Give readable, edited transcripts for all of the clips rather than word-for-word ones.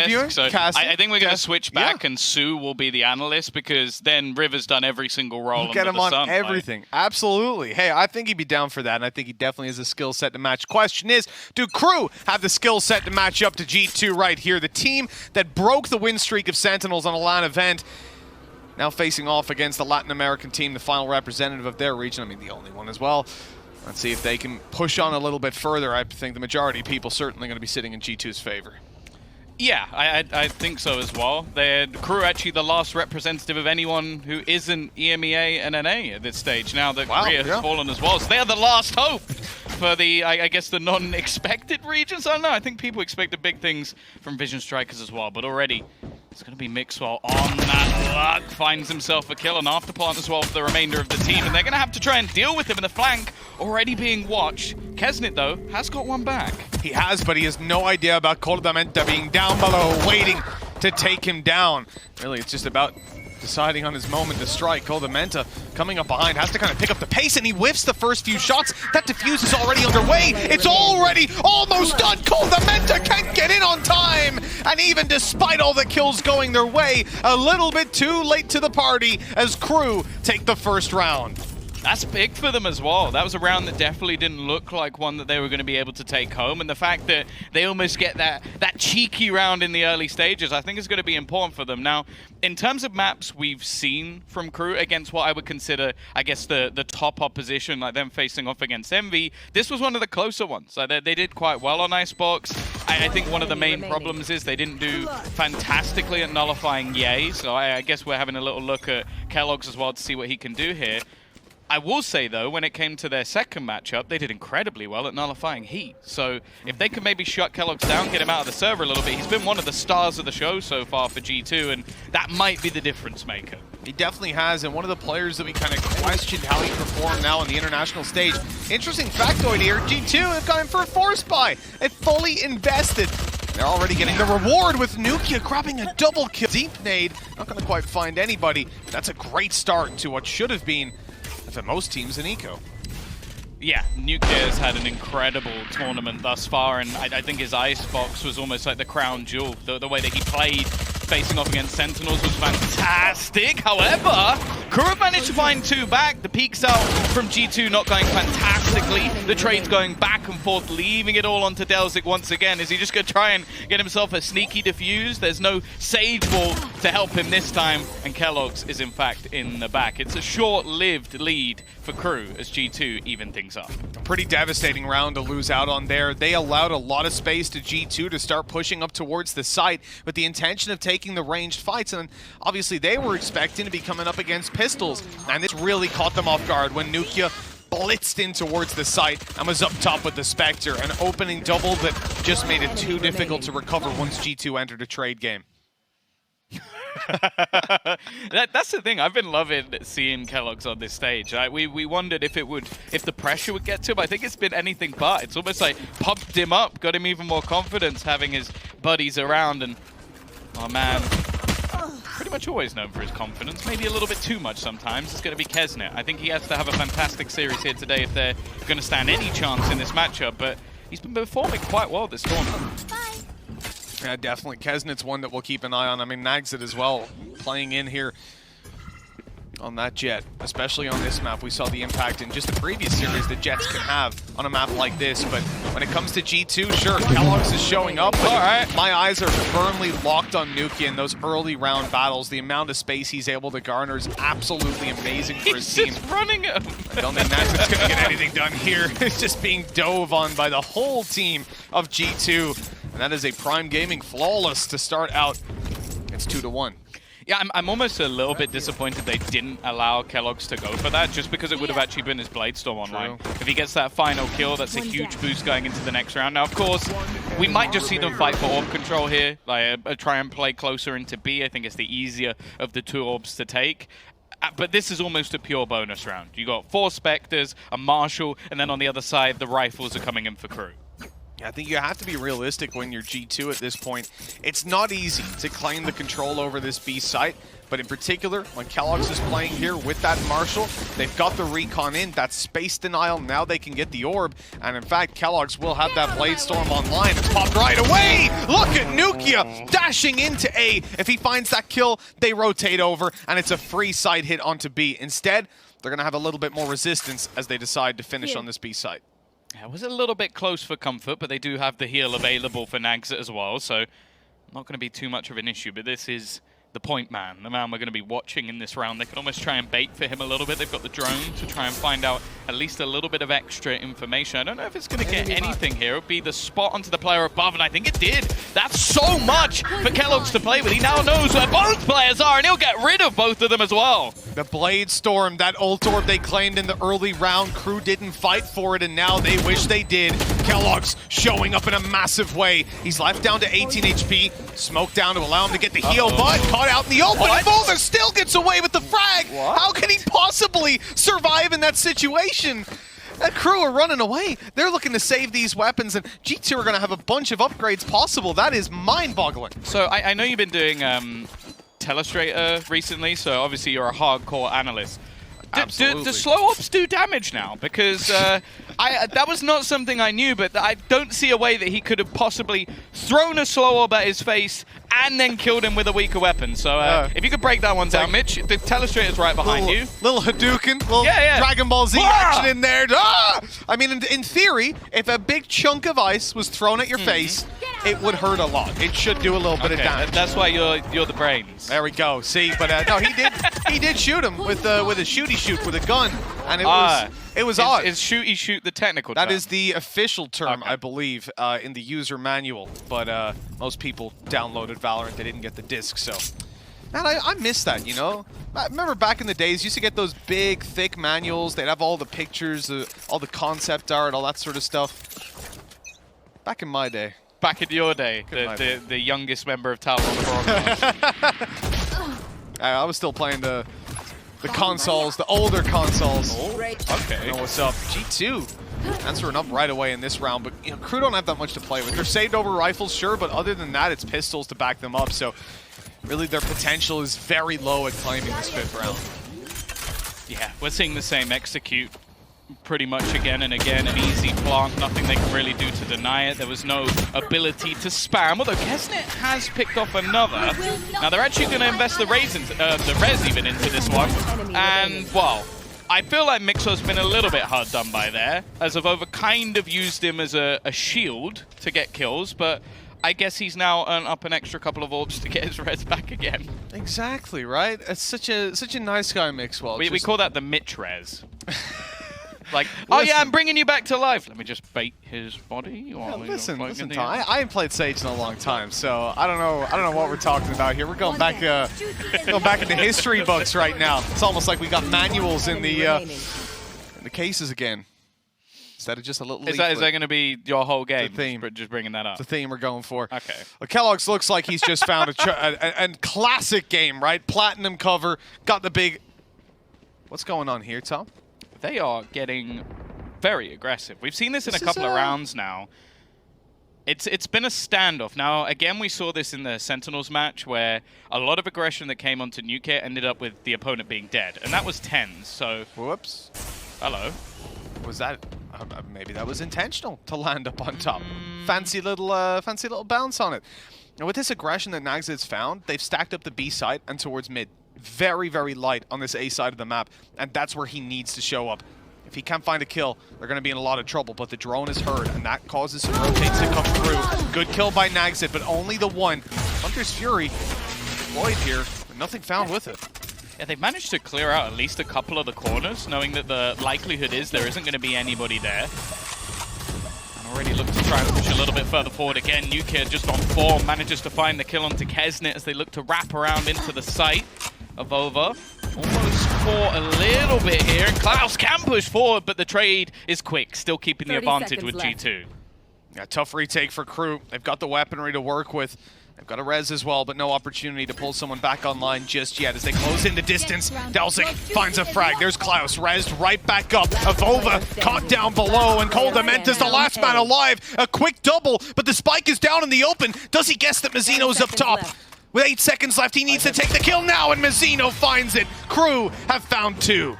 interviewing? So I think we're going to switch back, and Sue will be the analyst, because then River's done every single role. We'll get him on everything. Absolutely. Hey, I think he'd be down for that, and I think he definitely has a skill set to match. Question is, do KRÜ have the skill set to match up to G2 right here? The team that broke the win streak of Sentinels on a LAN event, now facing off against the Latin American team, the final representative of their region. I mean, the only one as well. Let's see if they can push on a little bit further. I think the majority of people certainly going to be sitting in G2's favor. Yeah, I think so as well. KRÜ actually the last representative of anyone who isn't EMEA and NA at this stage. Now that Korea has fallen as well, so they're the last hope for the, I guess, the non-expected regions. I don't know. I think people expected big things from Vision Strikers as well, but already it's going to be Mixwell on that luck. Finds himself a kill, and afterplant as well for the remainder of the team, and they're going to have to try and deal with him in the flank, already being watched. Kesnit, though, has got one back. He has, but he has no idea about Cordamenta being down below, waiting to take him down. Really, it's just about deciding on his moment to strike. Cordamenta coming up behind, has to kind of pick up the pace, and he whiffs the first few shots. That defuse is already underway. It's already almost done. Cordamenta can't get in on time, and even despite all the kills going their way, a little bit too late to the party as KRÜ take the first round. That's big for them as well. That was a round that definitely didn't look like one that they were going to be able to take home. And the fact that they almost get that cheeky round in the early stages, I think is going to be important for them. Now, in terms of maps we've seen from KRÜ against what I would consider, I guess, the top opposition, like them facing off against Envy, this was one of the closer ones. They did quite well on Icebox. I think one of the main problems is they didn't do fantastically at nullifying Ye. So I guess we're having a little look at Kellogg's as well to see what he can do here. I will say, though, when it came to their second matchup, they did incredibly well at nullifying Heat. So if they could maybe shut Kellogg's down, get him out of the server a little bit, he's been one of the stars of the show so far for G2, and that might be the difference maker. He definitely has, and one of the players that we kind of questioned how he performed now on the international stage. Interesting factoid here, G2 have gone in for a force buy. They fully invested. They're already getting the reward with Nukia grabbing a double kill. Deep nade, not going to quite find anybody. That's a great start to what should have been for most teams in Eco. Yeah, Nukia has had an incredible tournament thus far, and I think his Icebox was almost like the crown jewel. The way that he played facing off against Sentinels was fantastic. However, KRÜ managed to find two back. The peaks out from G2 not going fantastically. The trade's going back and forth, leaving it all onto Delzik once again. Is he just going to try and get himself a sneaky defuse? There's no Sage Wall to help him this time, and Kellogg's is in fact in the back. It's a short-lived lead for KRÜ as G2 even things up. A pretty devastating round to lose out on there. They allowed a lot of space to G2 to start pushing up towards the site with the intention of taking the ranged fights, and obviously they were expecting to be coming up against pistols, and this really caught them off guard when Nukia blitzed in towards the site and was up top with the Spectre, an opening double that just made it too difficult to recover once G2 entered a trade game. That's the thing. I've been loving seeing Kellogg's on this stage. We wondered if the pressure would get to him. I think it's been anything but. It's almost like pumped him up, got him even more confidence having his buddies around. And oh man, pretty much always known for his confidence. Maybe a little bit too much sometimes. It's going to be Kesnit. I think he has to have a fantastic series here today if they're going to stand any chance in this matchup. But he's been performing quite well this tournament. Yeah, definitely. Kesnit's one that we'll keep an eye on. I mean, Nagzit as well, playing in here on that Jet, especially on this map. We saw the impact in just the previous series that Jets can have on a map like this. But when it comes to G2, sure, Kellogg's is showing up. But my eyes are firmly locked on Nukia in those early round battles. The amount of space he's able to garner is absolutely amazing for his team. He's just running him. I don't think Nagzit's going to get anything done here. It's just being dove on by the whole team of G2. And that is a Prime Gaming flawless to start out. It's 2-1. Yeah, I'm almost a little bit disappointed they didn't allow Kellogg's to go for that, just because it would have actually been his Bladestorm online. True. If he gets that final kill, that's a huge boost going into the next round. Now, of course, we might just see them fight for orb control here, like try and play closer into B. I think it's the easier of the two orbs to take. But this is almost a pure bonus round. You got 4 Spectres, a Marshal, and then on the other side, the rifles are coming in for KRÜ. I think you have to be realistic when you're G2 at this point. It's not easy to claim the control over this B site, but in particular, when Kellogg's is playing here with that Marshall, they've got the recon in, that space denial, now they can get the orb, and in fact, Kellogg's will have that Blade Storm online. It's popped right away! Look at Nukia dashing into A. If he finds that kill, they rotate over, and it's a free side hit onto B. Instead, they're going to have a little bit more resistance as they decide to finish on this B site. Yeah, it was a little bit close for Comfort, but they do have the heal available for Nags as well, so not going to be too much of an issue. But this is the point man, the man we're going to be watching in this round. They could almost try and bait for him a little bit. They've got the drone to try and find out at least a little bit of extra information. I don't know if it's going to get anything here. It would be the spot onto the player above, and I think it did. That's so much for Kellogg's to play with. He now knows where both players are, and he'll get rid of both of them as well. The Blade Storm, that ult orb they claimed in the early round, KRÜ didn't fight for it, and now they wish they did. Kellogg's showing up in a massive way. He's left down to 18 HP, smoke down to allow him to get the heal, but caught out in the open. Volder still gets away with the frag. How can he possibly survive in that situation? That KRÜ are running away. They're looking to save these weapons, and G2 are going to have a bunch of upgrades possible. That is mind-boggling. So I know you've been doing Telestrator recently, so obviously you're a hardcore analyst. Do slow ops do damage now? Because that was not something I knew, but I don't see a way that he could have possibly thrown a slow orb at his face and then killed him with a weaker weapon. So if you could break that one down, Mitch, the Telestrator's right behind you. Little Hadouken, little Dragon Ball Z action in there. Ah! I mean, in theory, if a big chunk of ice was thrown at your face, it would hurt a lot. It should do a little bit of damage. That's why you're the brains. There we go. See, but no, he did shoot him with a shooty shoot with a gun, and it was odd. Is shooty shoot the technical term? That is the official term, I believe, in the user manual. But most people downloaded Valorant. They didn't get the disc, so. Man, I miss that, you know? I remember back in the days, you used to get those big, thick manuals. They'd have all the pictures, all the concept art, all that sort of stuff. Back in my day. Back in your day, the youngest member of Talon broadcast. I was still playing the consoles, the older consoles. Okay. You know what's up? G2 answering up right away in this round, but you know, KRÜ don't have that much to play with. They're saved over rifles, sure, but other than that, it's pistols to back them up. So really, their potential is very low at claiming this 5th round. Yeah, we're seeing the same execute pretty much again and again. An easy plant, nothing they can really do to deny it. There was no ability to spam, although Kesnet has picked off another. Now they're actually going to invest the res even into this one. And, well, I feel like Mixo's been a little bit hard done by there, as Avova kind of used him as a shield to get kills, but I guess he's now earned up an extra couple of orbs to get his res back again. Exactly, right? It's such a nice guy, Mixwell. We call that the Mitch res. Like, oh yeah, I'm bringing you back to life. Let me just bait his body. Listen, Tom, I ain't played Sage in a long time, so I don't know what we're talking about here. We're going back into history books right now. It's almost like we got manuals in the cases again. Instead of just a little leaflet. Is that going to be your whole game? The theme. Just bringing that up. The theme we're going for. Okay. Well, Kellogg's looks like he's just found a classic game, right? Platinum cover, got the big... What's going on here, Tom? They are getting very aggressive. We've seen this in a couple of rounds now. It's been a standoff. Now, again, we saw this in the Sentinels match where a lot of aggression that came onto Nuke ended up with the opponent being dead. And that was 10s, so... Whoops. Hello. Was that... maybe that was intentional to land up on top. Fancy little bounce on it. And with this aggression that Nags has found, they've stacked up the B side and towards mid. Very, very light on this A side of the map, and that's where he needs to show up. If he can't find a kill, they're going to be in a lot of trouble, but the drone is heard, and that causes some rotates to come through. Good kill by Nagsit, but only the one. Hunter's Fury deployed here, but nothing found with it. Yeah, they've managed to clear out at least a couple of the corners, knowing that the likelihood is there isn't going to be anybody there. And already look to try and push a little bit further forward again. Nukia just on form, manages to find the kill onto Kesnet as they look to wrap around into the site. Avova almost caught a little bit here, and Klaus can push forward, but the trade is quick, still keeping the advantage with G2. Yeah, tough retake for KRÜ. They've got the weaponry to work with. They've got a res as well, but no opportunity to pull someone back online just yet as they close in the distance. Dalsik finds a frag. There's Klaus, rezzed right back up. Avova caught down below, and Coldamenta's the last man alive. A quick double, but the spike is down in the open. Does he guess that Mazzino's up top? With 8 seconds left, he needs to take the kill now, and Mazzino finds it. KRÜ have found 2.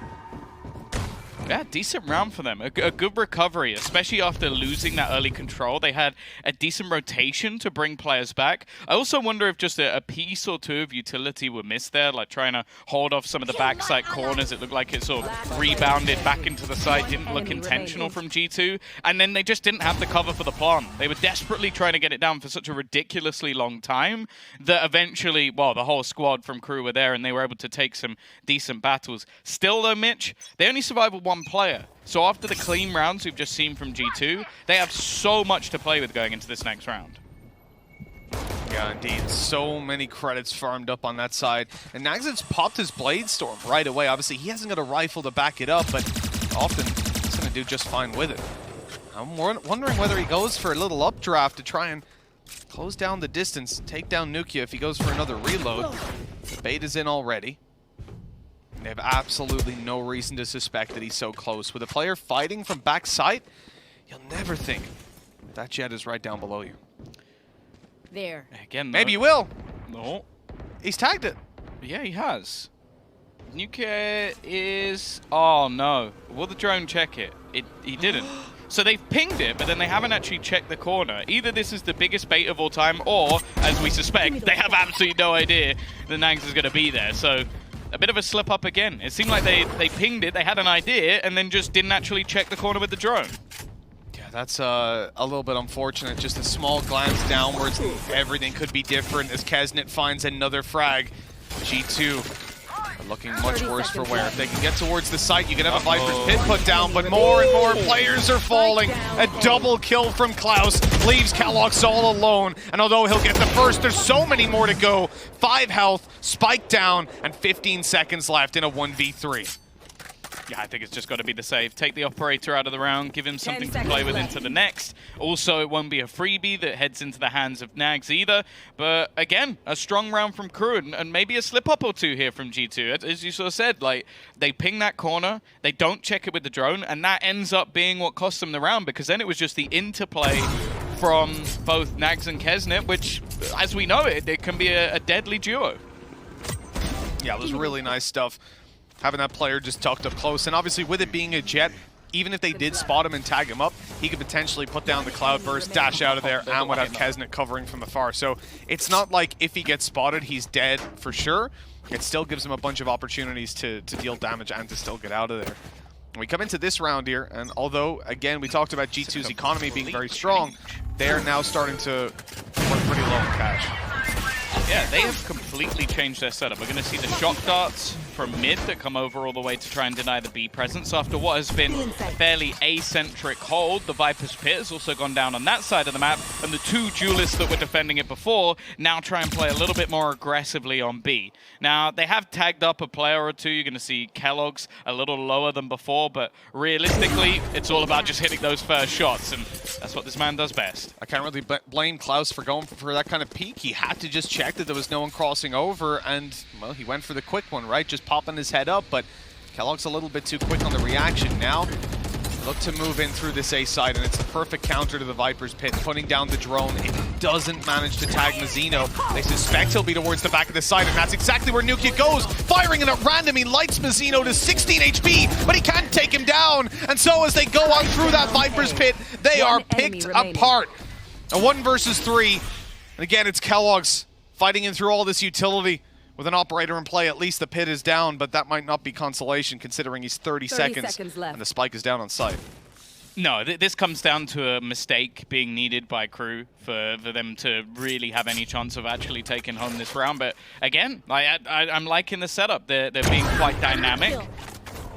Yeah, decent round for them. A good recovery, especially after losing that early control. They had a decent rotation to bring players back. I also wonder if just a piece or two of utility were missed there, like trying to hold off some of the backside corners. It looked like it sort of rebounded back into the side. Didn't look intentional from G2. And then they just didn't have the cover for the plant. They were desperately trying to get it down for such a ridiculously long time that eventually, well, the whole squad from KRÜ were there and they were able to take some decent battles. Still though, Mitch, they only survived with 1 player. So after the clean rounds we've just seen from G2, they have so much to play with going into this next round. Yeah, indeed. So many credits farmed up on that side. And Nagson's popped his Blade Storm right away. Obviously, he hasn't got a rifle to back it up, but often he's going to do just fine with it. I'm wondering whether he goes for a little updraft to try and close down the distance, take down Nukia if he goes for another reload. The bait is in already. They have absolutely no reason to suspect that he's so close. With a player fighting from backside, you'll never think that jet is right down below you. There. Again, maybe you will. No. He's tagged it. Yeah, he has. Nukia is... Oh, no. Will the drone check it? He didn't. So they've pinged it, but then they haven't actually checked the corner. Either this is the biggest bait of all time, or, as we suspect, they have absolutely no idea that Nags is going to be there. So... a bit of a slip up again. It seemed like they pinged it, they had an idea, and then just didn't actually check the corner with the drone. Yeah, that's a little bit unfortunate. Just a small glance downwards. Everything could be different as Kesnet finds another frag. G2 are looking much worse for wear. If they can get towards the site, you can have a Viper's Pit put down, but more and more players are falling. A double kill from Klaus leaves KRÜ all alone, and although he'll get the first, there's so many more to go. 5 health, spike down, and 15 seconds left in a 1v3. Yeah, I think it's just got to be the save. Take the operator out of the round, give him something to play with into the next. Also, it won't be a freebie that heads into the hands of Nags either. But again, a strong round from KRÜ and maybe a slip-up or two here from G2. As you sort of said, like, they ping that corner, they don't check it with the drone, and that ends up being what cost them the round, because then it was just the interplay from both Nags and Kesnet, which, as we know it can be a deadly duo. Yeah, it was really nice stuff. Having that player just tucked up close, and obviously with it being a jet, even if they did spot him and tag him up, he could potentially put down the cloud burst, dash out of there, and would have Kesnet covering from afar. So it's not like if he gets spotted, he's dead for sure. It still gives him a bunch of opportunities to deal damage and to still get out of there. We come into this round here, and although, again, we talked about G2's economy being very strong, they are now starting to work pretty low on cash. Yeah, they have completely changed their setup. We're going to see the shock darts from mid that come over all the way to try and deny the B presence. After what has been a fairly acentric hold, the Viper's Pit has also gone down on that side of the map, and the 2 duelists that were defending it before now try and play a little bit more aggressively on B. Now, they have tagged up a player or two. You're going to see KRÜ's a little lower than before, but realistically, it's all about just hitting those first shots, and that's what this man does best. I can't really blame Klaus for going for that kind of peek. He had to just check that there was no one crossing over, and, well, he went for the quick one, right? Just popping his head up, but KRÜ's a little bit too quick on the reaction. Now, look to move in through this A side, and it's the perfect counter to the Viper's Pit, putting down the drone. It doesn't manage to tag Mazzino. They suspect he'll be towards the back of the side, and that's exactly where Nukia goes. Firing it at random, he lights Mazzino to 16 HP, but he can't take him down. And so as they go on through that Viper's Pit, they are picked apart. A 1 versus 3, and again, it's KRÜ's fighting in through all this utility. With an operator in play, at least the pit is down, but that might not be consolation considering he's 30 seconds left. And the spike is down on site. No, this comes down to a mistake being needed by KRÜ for them to really have any chance of actually taking home this round. But again, I'm liking the setup. They're being quite dynamic.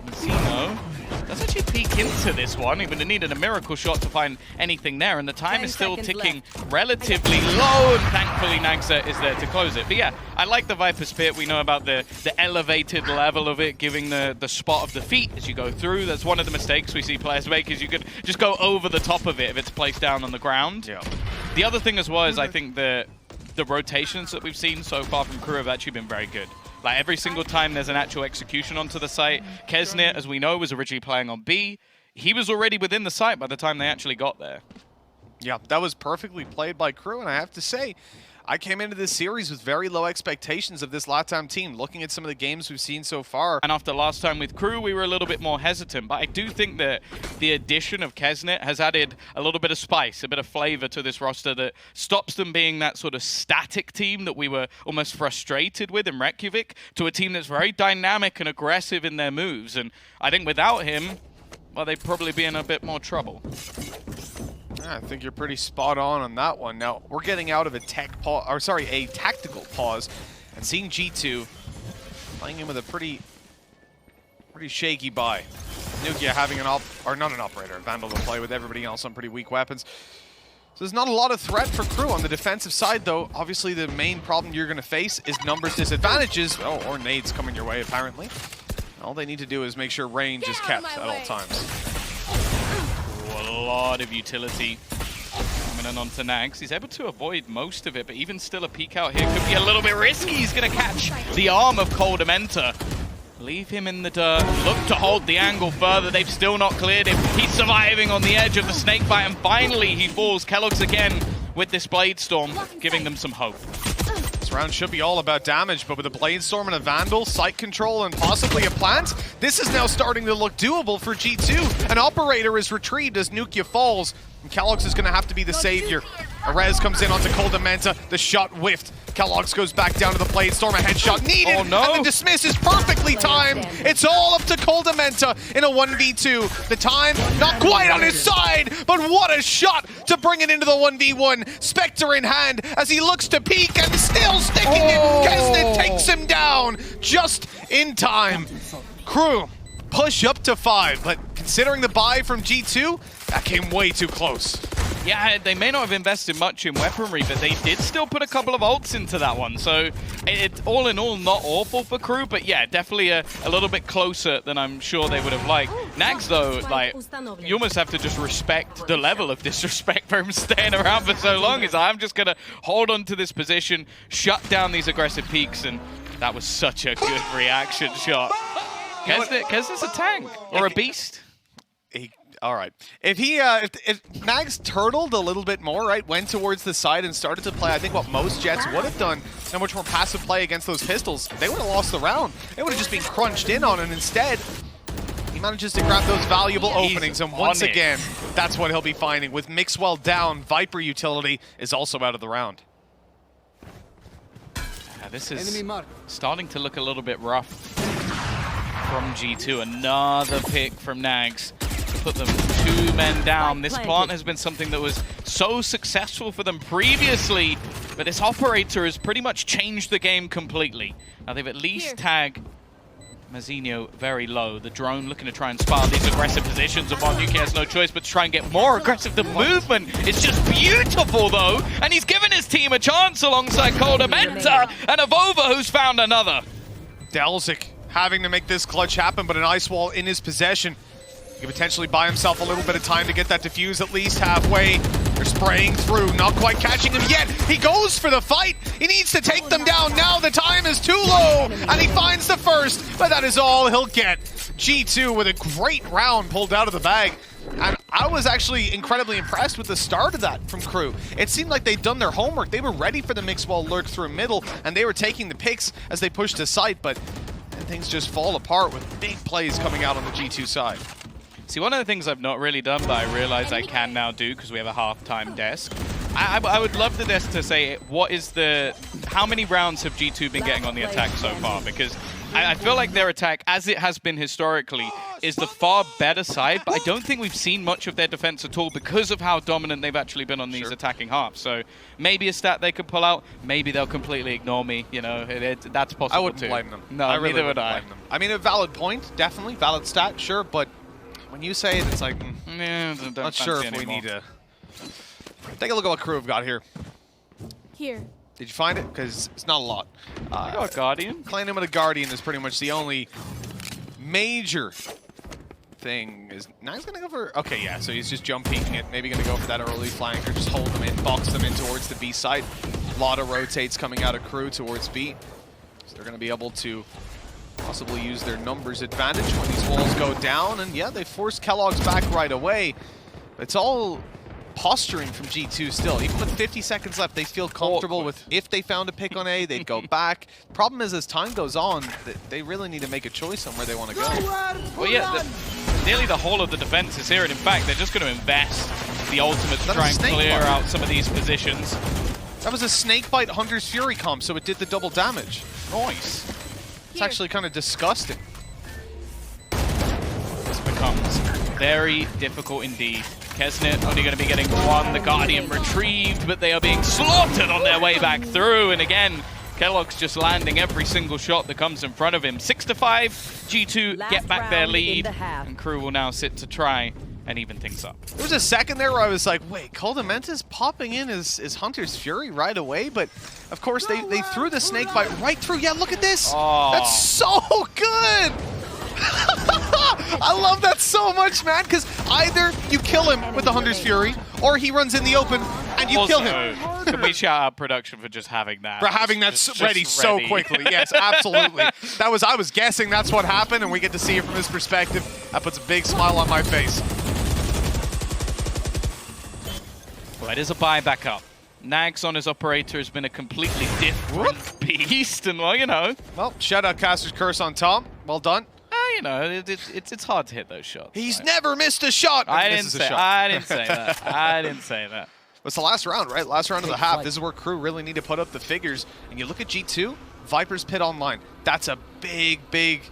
Mazzino does actually peek into this one. He would have needed a miracle shot to find anything there, and the time is still ticking relatively low, and thankfully Nagsa is there to close it. But yeah, I like the Viper's Pit. We know about the elevated level of it, giving the spot of the feet as you go through. That's one of the mistakes we see players make, is you could just go over the top of it if it's placed down on the ground. Yeah. The other thing as well is I think the the rotations that we've seen so far from KRÜ have actually been very good. Like every single time there's an actual execution onto the site. Kesnit, as we know, was originally playing on B. He was already within the site by the time they actually got there. Yeah, that was perfectly played by KRÜ, and I have to say, I came into this series with very low expectations of this LATAM team, looking at some of the games we've seen so far. And after last time with KRÜ, we were a little bit more hesitant, but I do think that the addition of Kesnit has added a little bit of spice, a bit of flavor to this roster that stops them being that sort of static team that we were almost frustrated with in Reykjavik to a team that's very dynamic and aggressive in their moves. And I think without him, well, they'd probably be in a bit more trouble. I think you're pretty spot on that one. Now, we're getting out of a tactical pause and seeing G2 playing in with a pretty shaky buy. Nukia having not an operator, a Vandal to play with everybody else on pretty weak weapons. So there's not a lot of threat for KRÜ on the defensive side, though. Obviously, the main problem you're going to face is numbers disadvantages, or nades coming your way, apparently. All they need to do is make sure range is kept at all times. A lot of utility coming in onto Nags. He's able to avoid most of it, but even still a peek out here could be a little bit risky. He's going to catch the arm of Coldamenta. Leave him in the dirt. Look to hold the angle further. They've still not cleared him. He's surviving on the edge of the snake bite, and finally he falls. Kellogg's again with this Blade Storm, giving them some hope. This round should be all about damage, but with a Blade Storm and a Vandal, Sight Control, and possibly a Plant, this is now starting to look doable for G2. An Operator is retrieved as Nukia falls, and Kellogg's is going to have to be the savior. Arez comes in onto Coldamenta, the shot whiffed. Kellogg's goes back down to the Blade Storm, a headshot needed, oh, no. and the dismiss is perfectly timed. It's all up to Coldamenta in a 1v2. The time, not quite on his side, but what a shot to bring it into the 1v1. Spectre in hand as he looks to peek and still sticking it. Kesnit takes him down just in time. KRÜ push up to 5, but considering the buy from G2, that came way too close. Yeah, they may not have invested much in weaponry, but they did still put a couple of ults into that one. So it's all in all not awful for KRÜ, but yeah, definitely a little bit closer than I'm sure they would have liked. Nags, though, like, you almost have to just respect the level of disrespect for him staying around for so long. Is I'm just going to hold on to this position, shut down these aggressive peaks, and that was such a good reaction shot. Kesnit's a tank or a beast. All right. If Nags turtled a little bit more, right, went towards the side and started to play, I think what most Jets would have done, and much more passive play against those pistols, they would have lost the round. They would have just been crunched in on, and instead, he manages to grab those valuable openings, and once again, that's what he'll be finding. With Mixwell down, Viper utility is also out of the round. This is starting to look a little bit rough from G2. Another pick from Nags. Put them 2 men down. This plant has been something that was so successful for them previously, but this operator has pretty much changed the game completely. Now they've at least tagged Mazinho very low. The drone looking to try and spar these aggressive positions. Upon Nukia has no choice but to try and get more aggressive. The movement is just beautiful though, and he's given his team a chance alongside Coldamenta and Avova, who's found another. Delzik having to make this clutch happen, but an ice wall in his possession. He could potentially buy himself a little bit of time to get that defuse at least halfway. They're spraying through, not quite catching him yet. He goes for the fight. He needs to take them down. Now the time is too low, and he finds the first, but that is all he'll get. G2 with a great round pulled out of the bag. And I was actually incredibly impressed with the start of that from KRÜ. It seemed like they'd done their homework. They were ready for the Mixwell lurk through middle, and they were taking the picks as they pushed to site, but then things just fall apart with big plays coming out on the G2 side. See, one of the things I've not really done, but I realize I can now do because we have a half-time desk. I would love the desk to say, how many rounds have G2 been getting on the attack so far? Because I feel like their attack, as it has been historically, is the far better side, but I don't think we've seen much of their defense at all because of how dominant they've actually been on these attacking halves. So maybe a stat they could pull out, maybe they'll completely ignore me, you know, that's possible too. I wouldn't blame them. No, neither would I. I mean, a valid point, definitely, valid stat, sure, but when you say it, it's like, not sure if we need to. Take a look at what KRÜ have got here. Here. Did you find it? Because it's not a lot. I got Guardian. Playing him with a Guardian is pretty much the only major thing. Now he's going to go for... Okay, yeah, so he's just jump peeking it. Maybe going to go for that early flank or just hold them in, box them in towards the B side. lot of rotates coming out of KRÜ towards B. So they're going to be able to possibly use their numbers advantage when these walls go down. And yeah, they forced Kellogg's back right away. But it's all posturing from G2 still. Even with 50 seconds left, they feel comfortable with if they found a pick on A, they'd go back. Problem is, as time goes on, they really need to make a choice on where they want to go. Well, yeah, nearly the whole of the defense is here, and in fact, they're just going to invest the ultimate to try and clear out some of these positions. That was a Snakebite Hunter's Fury comp, so it did the double damage. Nice. It's actually kind of disgusting. This becomes very difficult indeed. Kesnet only going to be getting one. The Guardian retrieved, but they are being slaughtered on their way back through. And again, Kellogg's just landing every single shot that comes in front of him. 6-5, G2 get back their lead, and KRÜ will now sit to try and even things up. There was a second there where I was like, wait, Coldamenta's popping in his Hunter's Fury right away, but of course they threw the Snakebite right through. Yeah, look at this. Oh. That's so good. I love that so much, man, because either you kill him with the Hunter's Fury, or he runs in the open and you kill him. Can we shout out production for just having that? For having that ready so quickly. Yes, absolutely. I was guessing that's what happened, and we get to see it from his perspective. That puts a big smile on my face. Well, it is a buy back up. Nags on his operator has been a completely different beast, and well, you know. Well, shout out Caster's Curse on Tom. Well done. You know, it's hard to hit those shots. He's never missed a shot. I didn't say that. I didn't say that. It's the last round, right? Last round of the half. This is where KRÜ really need to put up the figures. And you look at G2, Viper's Pit online. That's a big, big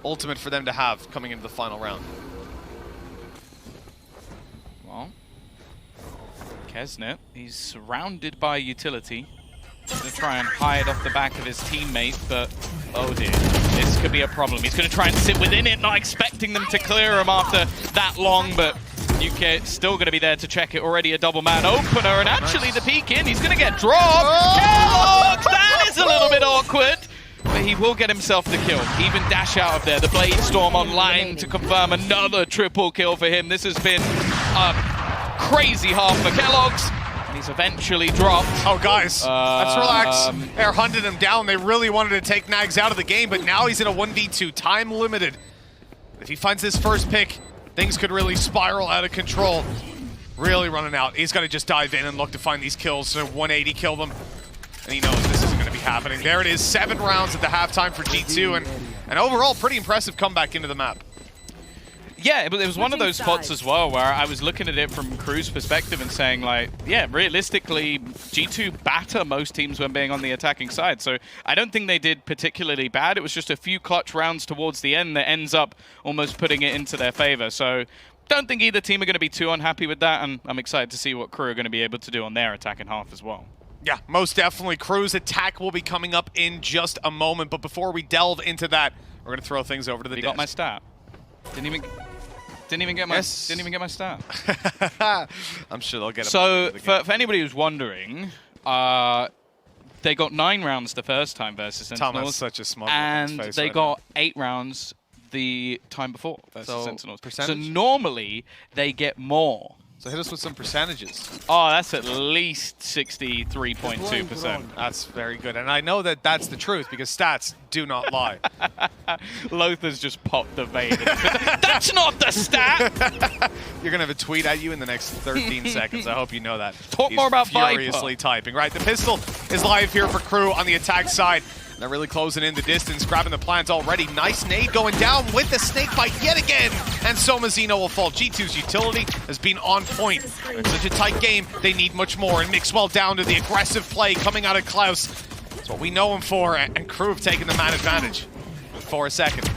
ultimate for them to have coming into the final round. Well, Kesnet, he's surrounded by utility. He's going to try and hide off the back of his teammate, but oh dear, this could be a problem. He's going to try and sit within it, not expecting them to clear him after that long, but UK still going to be there to check it. Already a double man opener, and actually the peek in, he's going to get dropped. Kellogg's, that is a little bit awkward, but he will get himself the kill. Even dash out of there. The Blade Storm online to confirm another triple kill for him. This has been a crazy half for Kellogg's. He's eventually dropped. Oh, guys, let's relax. They're hunting him down. They really wanted to take Nags out of the game, but now he's in a 1v2, time limited. If he finds this first pick, things could really spiral out of control. Really running out. He's got to just dive in and look to find these kills. So 180 kill them, and he knows this isn't going to be happening. There it is, 7 rounds at the halftime for G2, and overall, pretty impressive comeback into the map. Yeah, but it was one of those spots as well where I was looking at it from KRÜ's perspective and saying, like, yeah, realistically, G2 batter most teams when being on the attacking side. So I don't think they did particularly bad. It was just a few clutch rounds towards the end that ends up almost putting it into their favor. So don't think either team are going to be too unhappy with that, and I'm excited to see what KRÜ are going to be able to do on their attacking half as well. Yeah, most definitely. KRÜ's attack will be coming up in just a moment, but before we delve into that, we're going to throw things over to the desk. You got my stat. Didn't even get my stat. I'm sure they'll get it. So for anybody who's wondering, they got 9 rounds the first time versus Sentinels. Tom has such a smug and face they right got now. 8 rounds the time before versus Sentinels. Percentage? So normally they get more. So hit us with some percentages. Oh, that's at least 63.2%. That's very good. And I know that that's the truth because stats do not lie. Lothar's just popped the vein. That's not the stat! You're going to have a tweet at you in the next 13 seconds. I hope you know that. Talk more about furiously typing. Right, the pistol is live here for KRÜ on the attack side. They're really closing in the distance, grabbing the plans already. Nice nade going down with the Snakebite yet again. And Somazino will fall. G2's utility has been on point. It's such a tight game, they need much more. And Mixwell down to the aggressive play coming out of Klaus. That's what we know him for, and KRÜ have taken the man advantage for a second.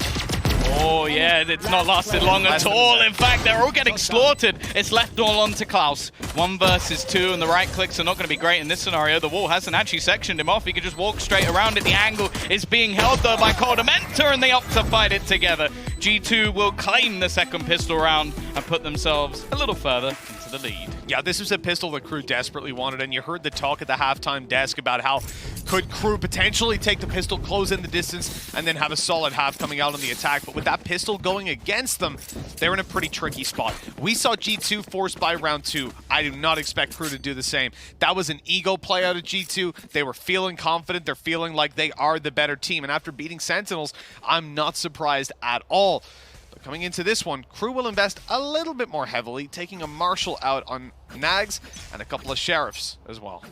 Oh yeah, it's not lasted long at all. In fact, they're all getting slaughtered. It's left all on to Klaus. 1 versus 2, and the right clicks are not going to be great in this scenario. The wall hasn't actually sectioned him off. He could just walk straight around it. The angle is being held though by Coldamenta, and they opt to fight it together. G2 will claim the second pistol round and put themselves a little further into the lead. Yeah, this was a pistol that KRÜ desperately wanted, and you heard the talk at the halftime desk about how could KRÜ potentially take the pistol, close in the distance, and then have a solid half coming out on the attack. But with that pistol going against them, they're in a pretty tricky spot. We saw G2 forced by round 2. I do not expect KRÜ to do the same. That was an ego play out of G2. They were feeling confident. They're feeling like they are the better team. And after beating Sentinels, I'm not surprised at all. Coming into this one, KRÜ will invest a little bit more heavily, taking a Marshal out on Nags and a couple of Sheriffs as well.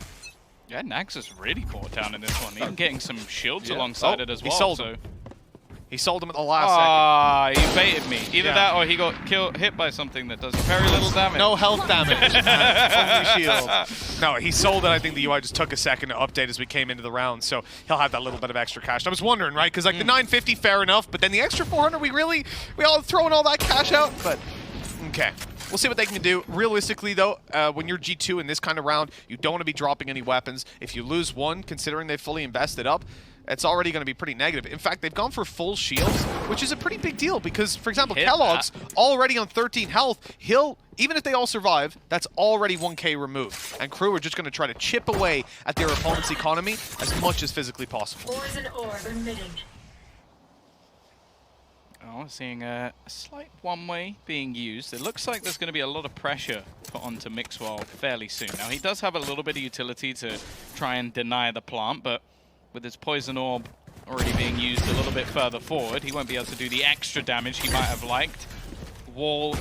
Yeah, Nags is really caught down in this one. Even getting some shields alongside it as well. He sold him. He sold him at the last second. He baited me. Either that or he got hit by something that does very little damage. No health damage. Only shield. No, he sold it. I think the UI just took a second to update as we came into the round, so he'll have that little bit of extra cash. I was wondering, right? Because like the 950, fair enough, but then the extra 400, we all throwing all that cash out? But, okay. We'll see what they can do. Realistically, though, when you're G2 in this kind of round, you don't want to be dropping any weapons. If you lose one, considering they've fully invested up, it's already going to be pretty negative. In fact, they've gone for full shields, which is a pretty big deal because, for example, Kellogg's already on 13 health. Even if they all survive, that's already 1k removed. And KRÜ are just going to try to chip away at their opponent's economy as much as physically possible. Oh, seeing a slight one-way being used. It looks like there's going to be a lot of pressure put onto Mixwell fairly soon. Now, he does have a little bit of utility to try and deny the plant, but with his Poison Orb already being used a little bit further forward, he won't be able to do the extra damage he might have liked. Wall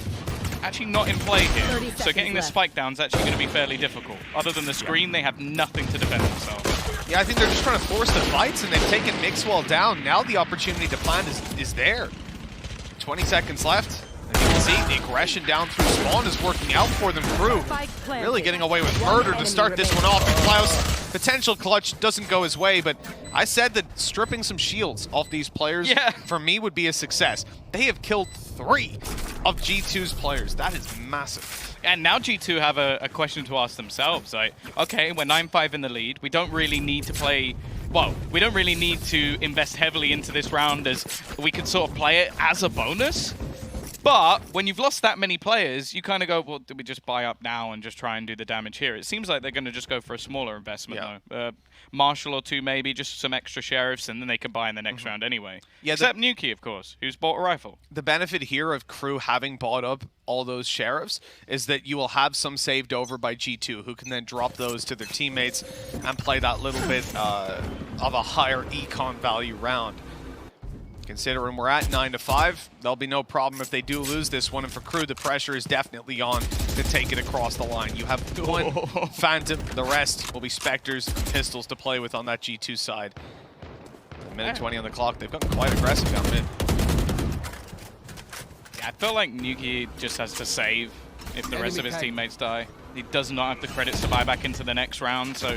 actually not in play here, so getting the spike down is actually going to be fairly difficult. Other than the screen, they have nothing to defend themselves. Yeah, I think they're just trying to force the fights, and they've taken Mixwell down. Now the opportunity to plant is there. 20 seconds left. As you can see, the aggression down through spawn is working out for them. KRÜ really getting away with murder to start this one off. And Klaus, potential clutch doesn't go his way, but I said that stripping some shields off these players, for me, would be a success. They have killed 3 of G2's players. That is massive. And now G2 have a question to ask themselves. Like, okay, we're 9-5 in the lead. We don't really need to play... Well, we don't really need to invest heavily into this round as we can sort of play it as a bonus. But when you've lost that many players, you kind of go, well, do we just buy up now and just try and do the damage here? It seems like they're going to just go for a smaller investment, though. Marshal or 2 maybe, just some extra sheriffs, and then they can buy in the next round anyway. Yeah, except Nuki, of course, who's bought a rifle. The benefit here of KRÜ having bought up all those sheriffs is that you will have some saved over by G2, who can then drop those to their teammates and play that little bit of a higher econ value round. Considering we're at 9-5, there'll be no problem if they do lose this one. And for KRÜ, the pressure is definitely on to take it across the line. You have one Phantom, the rest will be Spectres, pistols to play with on that G2 side. A minute 20 on the clock. They've gotten quite aggressive down mid. Yeah, I feel like Nuki just has to save if the rest of his teammates die. He does not have the credits to buy back into the next round, so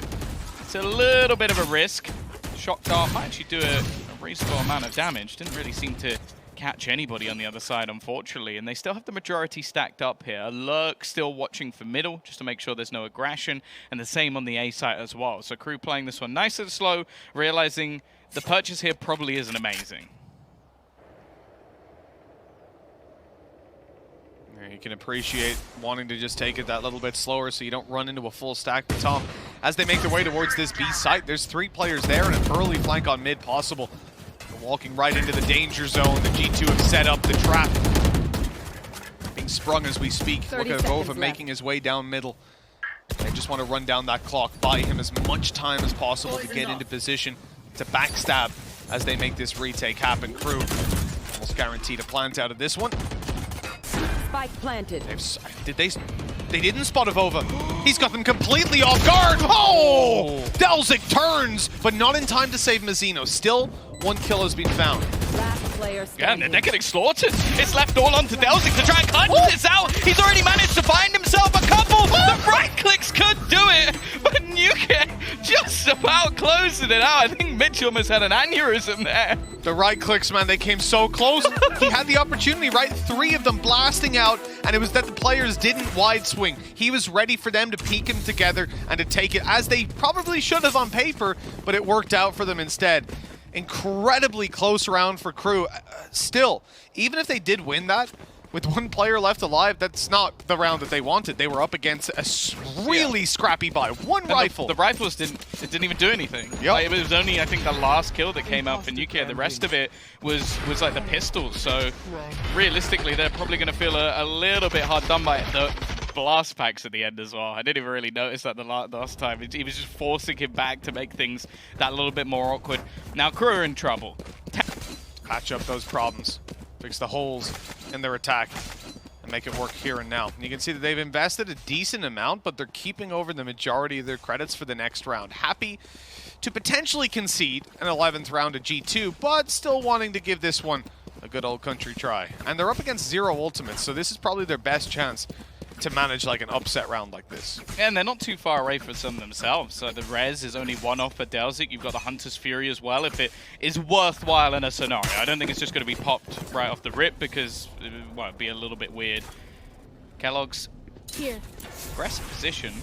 it's a little bit of a risk. Shock Dart might actually do a reasonable amount of damage. Didn't really seem to catch anybody on the other side, unfortunately. And they still have the majority stacked up here. Lurk still watching for middle, just to make sure there's no aggression. And the same on the A site as well. So KRÜ playing this one nice and slow, realizing the purchase here probably isn't amazing. You can appreciate wanting to just take it that little bit slower so you don't run into a full stack. But Tom, as they make their way towards this B site, there's 3 players there and an early flank on mid possible. They're walking right into the danger zone. The G2 have set up the trap. Being sprung as we speak. Look at Vova making his way down middle. They just want to run down that clock, buy him as much time as possible to get into position to backstab as they make this retake happen. KRÜ almost guaranteed a plant out of this one. Spike planted. They didn't spot a Vova. He's got them completely off guard. Oh! Delzik turns, but not in time to save Mazzino. Still, 1 kill has been found. Last player standing. Yeah, they're getting slaughtered. It's left all onto Delzik to try and cut this out. He's already managed to find himself a couple. The right clicks could do it, but Nuke just about closing it out. I think Mitch almost had an aneurysm there. The right clicks, man, they came so close. He had the opportunity, right? 3 of them blasting out, and it was that the players didn't wide swing. He was ready for them to peek him together and to take it, as they probably should have on paper, but it worked out for them instead. Incredibly close round for KRÜ. Still, even if they did win that, with one player left alive, that's not the round that they wanted. They were up against a really scrappy buy. One rifle. The rifles didn't even do anything. Yep. Like, it was only, I think, the last kill that came out for Nukia. The rest of it was like the pistols. So realistically, they're probably going to feel a little bit hard done by it. The blast packs at the end as well. I didn't even really notice that the last time. He was just forcing him back to make things that little bit more awkward. Now KRÜ are in trouble. Patch up those problems. Fix the holes in their attack and make it work here and now. And you can see that they've invested a decent amount, but they're keeping over the majority of their credits for the next round. Happy to potentially concede an 11th round at G2, but still wanting to give this one a good old country try. And they're up against 0 ultimates, so this is probably their best chance to manage like an upset round like this. And they're not too far away from some themselves. So the res is only 1 off for Delzik. You've got the Hunter's Fury as well, if it is worthwhile in a scenario. I don't think it's just going to be popped right off the rip because it might be a little bit weird. Kellogg's Here. aggressive position.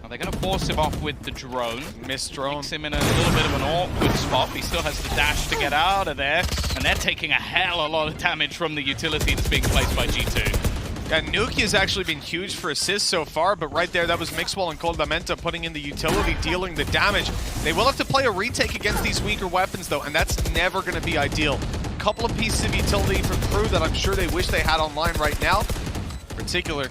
Are they going to force him off with the drone? Missed drone. Makes him in a little bit of an awkward spot. He still has the dash to get out of there. And they're taking a hell of a lot of damage from the utility that's being placed by G2. Yeah, Nuki has actually been huge for assists so far, but right there, that was Mixwell and Coldamenta putting in the utility, dealing the damage. They will have to play a retake against these weaker weapons, though, and that's never going to be ideal. A couple of pieces of utility from KRÜ that I'm sure they wish they had online right now. In particular,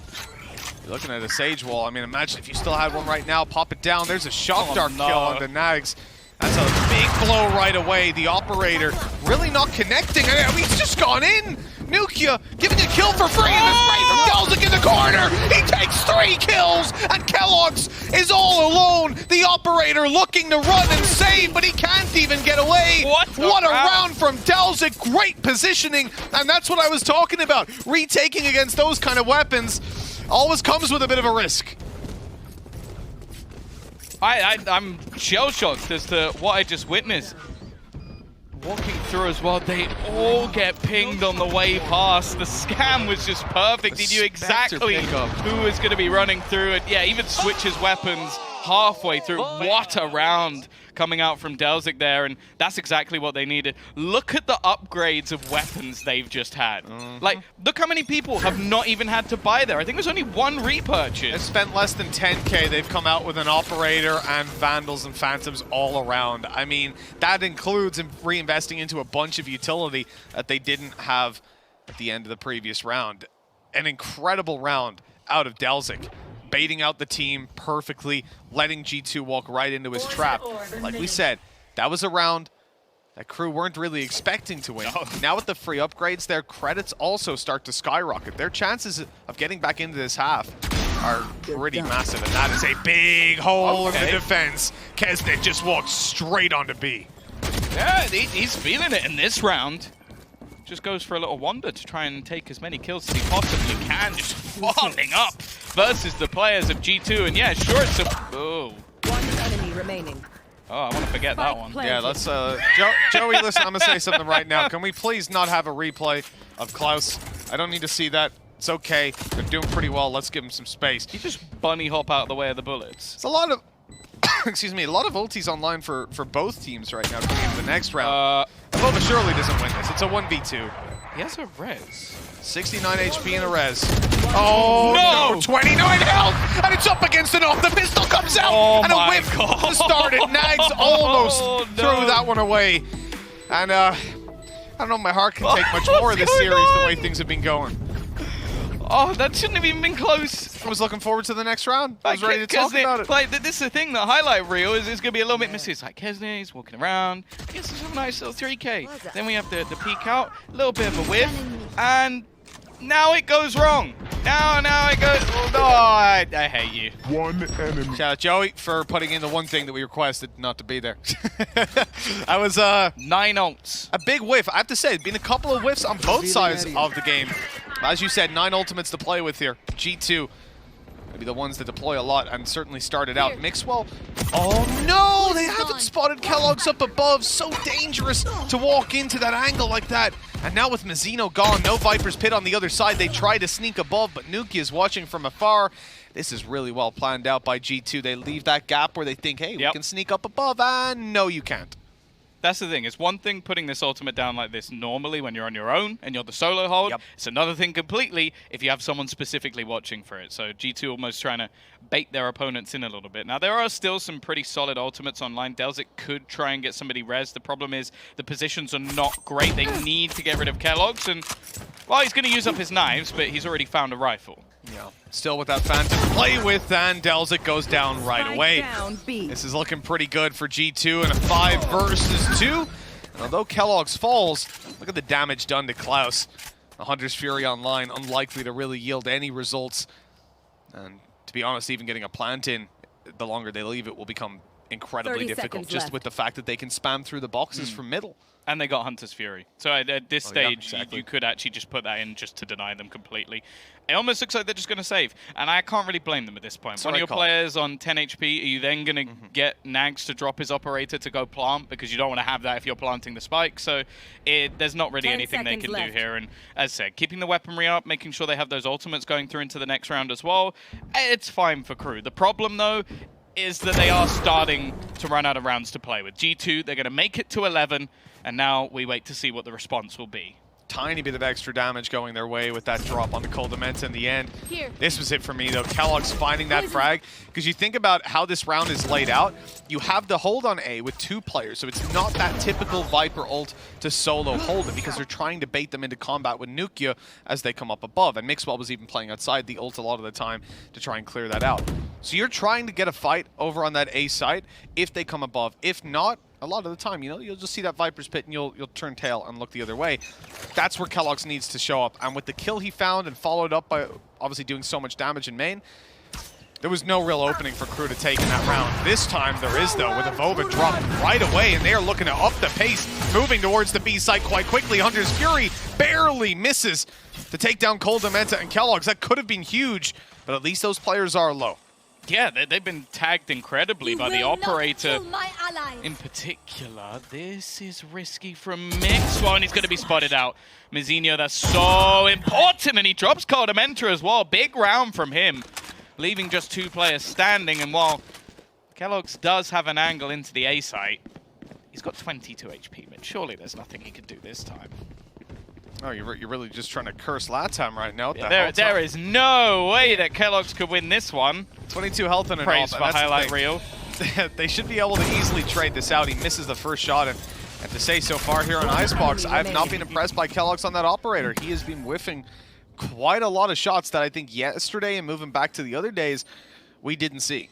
you're looking at a Sage Wall. I mean, imagine if you still had one right now, pop it down. There's a Shock Dart kill on the Nags. That's a big blow right away. The operator really not connecting. I mean, he's just gone in. Nukia giving a kill for free in the spray from Delzik in the corner. He takes 3 kills, and Kellogg's is all alone. The operator looking to run and save, but he can't even get away. What a round from Delzik. Great positioning, and that's what I was talking about. Retaking against those kind of weapons always comes with a bit of a risk. I'm shell-shocked as to what I just witnessed. Walking through as well, they all get pinged on the way past. The scam was just perfect. He knew exactly who was going to be running through it. Yeah, even switches weapons halfway through. What a round coming out from Delzik there, and that's exactly what they needed. Look at the upgrades of weapons they've just had. Like, look how many people have not even had to buy there. I think there's only 1 repurchase. They've spent less than 10K. They've come out with an Operator and Vandals and Phantoms all around. I mean, that includes reinvesting into a bunch of utility that they didn't have at the end of the previous round. An incredible round out of Delzik. Baiting out the team perfectly, letting G2 walk right into his trap. Like we said, that was a round that KRÜ weren't really expecting to win. Now with the free upgrades, their credits also start to skyrocket. Their chances of getting back into this half are pretty massive, and that is a big hole in the defense. Kesnet just walked straight onto B. Yeah, he's feeling it in this round. Just goes for a little wander to try and take as many kills as he possibly can, just falling up versus the players of G2. And yeah, sure, it's a... Oh. 1 enemy remaining. Oh, I want to forget that one. Yeah, let's... Joey, listen, I'm going to say something right now. Can we please not have a replay of Klaus? I don't need to see that. It's okay. They're doing pretty well. Let's give them some space. You just bunny hop out of the way of the bullets. It's a lot of... excuse me, a lot of ultis online for both teams right now going into the next round. Abova surely doesn't win this. It's a 1v2. He has a res. 69 HP in a res. Oh no! 29 health! And it's up against an off. The pistol comes out! And a whip to start it. Nags almost threw that one away. And I don't know if my heart can take much more of this series the way things have been going. Oh, that shouldn't have even been close. I was looking forward to the next round. I was ready to talk about it. Like, this is the thing, the highlight reel is going to be a little bit missing. It's like Kesnet, he's walking around. He gets some nice little 3K. Then we have the peek out, a little bit of a whiff, and now it goes wrong. Now it goes... Oh, no, I hate you. 1 enemy. Shout out Joey for putting in the one thing that we requested not to be there. I was 9 ults. a big whiff. I have to say, there's been a couple of whiffs on both sides of the game. As you said, 9 ultimates to play with here. G2, maybe the ones that deploy a lot and certainly started out. Mixwell, oh no, they haven't spotted Kellogg's up above. So dangerous to walk into that angle like that. And now with Mazzino gone, no Viper's Pit on the other side. They try to sneak above, but Nuki is watching from afar. This is really well planned out by G2. They leave that gap where they think, hey, we can sneak up above, and no, you can't. That's the thing. It's one thing putting this ultimate down like this normally when you're on your own and you're the solo hold. Yep. It's another thing completely if you have someone specifically watching for it. So G2 almost trying to bait their opponents in a little bit. Now, there are still some pretty solid ultimates online. Delzik could try and get somebody res. The problem is the positions are not great. They need to get rid of Kellogg's. And, well, he's going to use up his knives, but he's already found a rifle. Yeah, still with that fan to play with, and Delzik goes down right away. Down, B. This is looking pretty good for G2 in a 5 versus 2. And although Kellogg's falls, look at the damage done to Klaus. The Hunter's Fury online, unlikely to really yield any results. And to be honest, even getting a plant in, the longer they leave it will become incredibly 30 difficult, seconds just left. with the fact that they can spam through the boxes from middle. And they got Hunter's Fury. So at this yeah, stage, exactly. you could actually just put that in just to deny them completely. It almost looks like they're just going to save. And I can't really blame them at this point. One of your players on 10 HP, are you then going to get Nags to drop his operator to go plant? Because you don't want to have that if you're planting the spike. So there's not really 10 anything they seconds can left. do here. And as I said, keeping the weaponry up, making sure they have those ultimates going through into the next round as well, it's fine for KRÜ. The problem, though, is that they are starting to run out of rounds to play with. G2, they're going to make it to 11, and now we wait to see what the response will be. Tiny bit of extra damage going their way with that drop on the Coldamenta in the end. Here. This was it for me, though. Kellogg's finding that frag. Because you think about how this round is laid out, you have the hold on A with 2 players, so it's not that typical Viper ult to solo hold it, because they're trying to bait them into combat with Nukia as they come up above. And Mixwell was even playing outside the ult a lot of the time to try and clear that out. So you're trying to get a fight over on that A side if they come above. If not, a lot of the time, you know, you'll just see that Viper's pit and you'll turn tail and look the other way. That's where Kellogg's needs to show up. And with the kill he found and followed up by obviously doing so much damage in main, there was no real opening for KRÜ to take in that round. This time there is, though, with a Vova drop right away, and they are looking to up the pace, moving towards the B site quite quickly. Hunter's Fury barely misses to take down Coldamenta and Kellogg's. That could have been huge, but at least those players are low. Yeah, they've been tagged incredibly by the operator. My allies. In particular, this is risky from Mixwell, and he's going to be spotted out. Mizinho, that's so important, and he drops Coldamenta as well. Big round from him, leaving just 2 players standing. And while Kellogg's does have an angle into the A site, he's got 22 HP, but surely there's nothing he could do this time. Oh, you're really just trying to curse Latam right now. Yeah, there is no way that Kellogg's could win this one. 22 health and an Praise ult, for and that's the highlight thing. reel. They should be able to easily trade this out. He misses the first shot, and to say so far here on Icebox, I have not been impressed by Kellogg's on that operator. He has been whiffing quite a lot of shots that I think yesterday and moving back to the other days, we didn't see.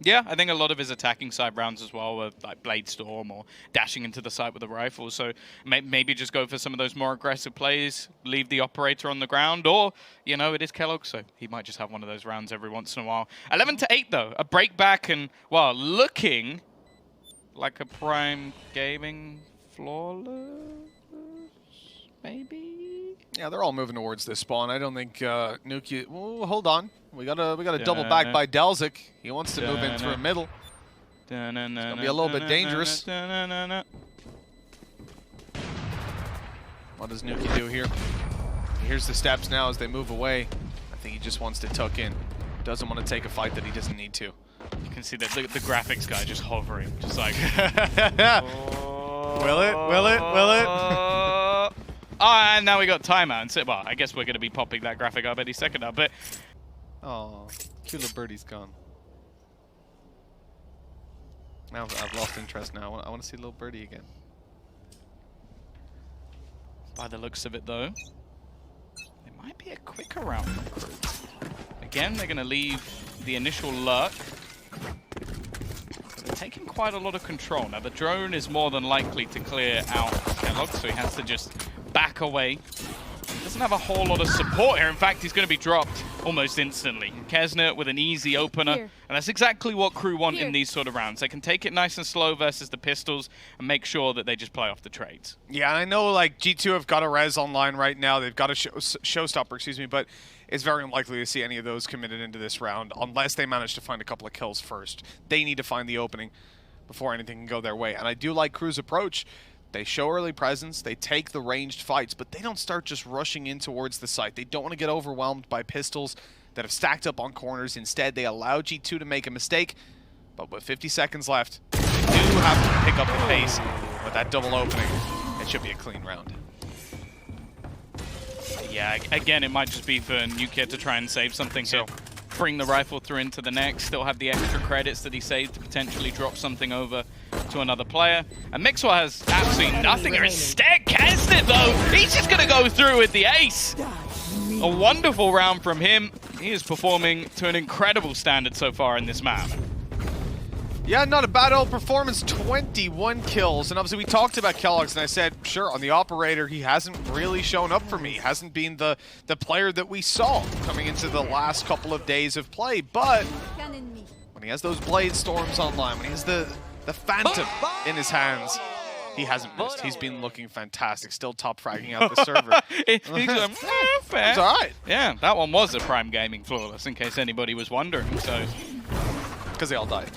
Yeah, I think a lot of his attacking side rounds as well were like Blade Storm or dashing into the side with a rifle. So maybe just go for some of those more aggressive plays, leave the operator on the ground, or, you know, it is Kellogg, so he might just have one of those rounds every once in a while. 11-8 though, a break back, and, well, looking like a Prime Gaming flawless, maybe? Yeah, they're all moving towards this spawn. I don't think Nukia... Well, hold on. We got a double back by Delzik. He wants to move in through middle. It's going to be a little bit dangerous. What does Nukia do here? He hears the steps now as they move away. I think he just wants to tuck in. Doesn't want to take a fight that he doesn't need to. You can see that the graphics guy just hovering, just like... Will it? Will it? Will it? Oh, and now we got timeout. And so, well, I guess we're going to be popping that graphic up any second now, but... Oh, cute little birdie's gone. Now I've lost interest now. I want to see little birdie again. By the looks of it, though, it might be a quicker round from KRÜ. Again, they're going to leave the initial lurk. They're taking quite a lot of control. Now, the drone is more than likely to clear out Kellogg, so he has to just back away. He doesn't have a whole lot of support here. In fact, he's going to be dropped almost instantly. Kesner with an easy opener. Here. And that's exactly what KRÜ want Here. in these sort of rounds. They can take it nice and slow versus the pistols and make sure that they just play off the trades. Yeah, I know like G2 have got a res online right now. They've got a showstopper, excuse me, but it's very unlikely to see any of those committed into this round unless they manage to find a couple of kills first. They need to find the opening before anything can go their way. And I do like KRÜ's approach. They show early presence, they take the ranged fights, but they don't start just rushing in towards the site. They don't want to get overwhelmed by pistols that have stacked up on corners. Instead, they allow G2 to make a mistake, but with 50 seconds left, do have to pick up the pace with that double opening. It should be a clean round. Yeah, again, it might just be for Nukia to try and save something. So bring the rifle through into the neck, still have the extra credits that he saved to potentially drop something over to another player. And Mixwell has absolutely nothing. Instead, Kesnet, though, he's just going to go through with the ace. A wonderful round from him. He is performing to an incredible standard so far in this map. Yeah, not a bad old performance, 21 kills. And obviously we talked about Kellogg's and I said, sure, on the operator, he hasn't really shown up for me. He hasn't been the player that we saw coming into the last couple of days of play. But when he has those Blade Storms online, when he has the Phantom in his hands, he hasn't missed. He's been looking fantastic, still top fragging out the server. He's like, fair. It's all right. Yeah, that one was a Prime Gaming flawless, in case anybody was wondering. So. Because they all died.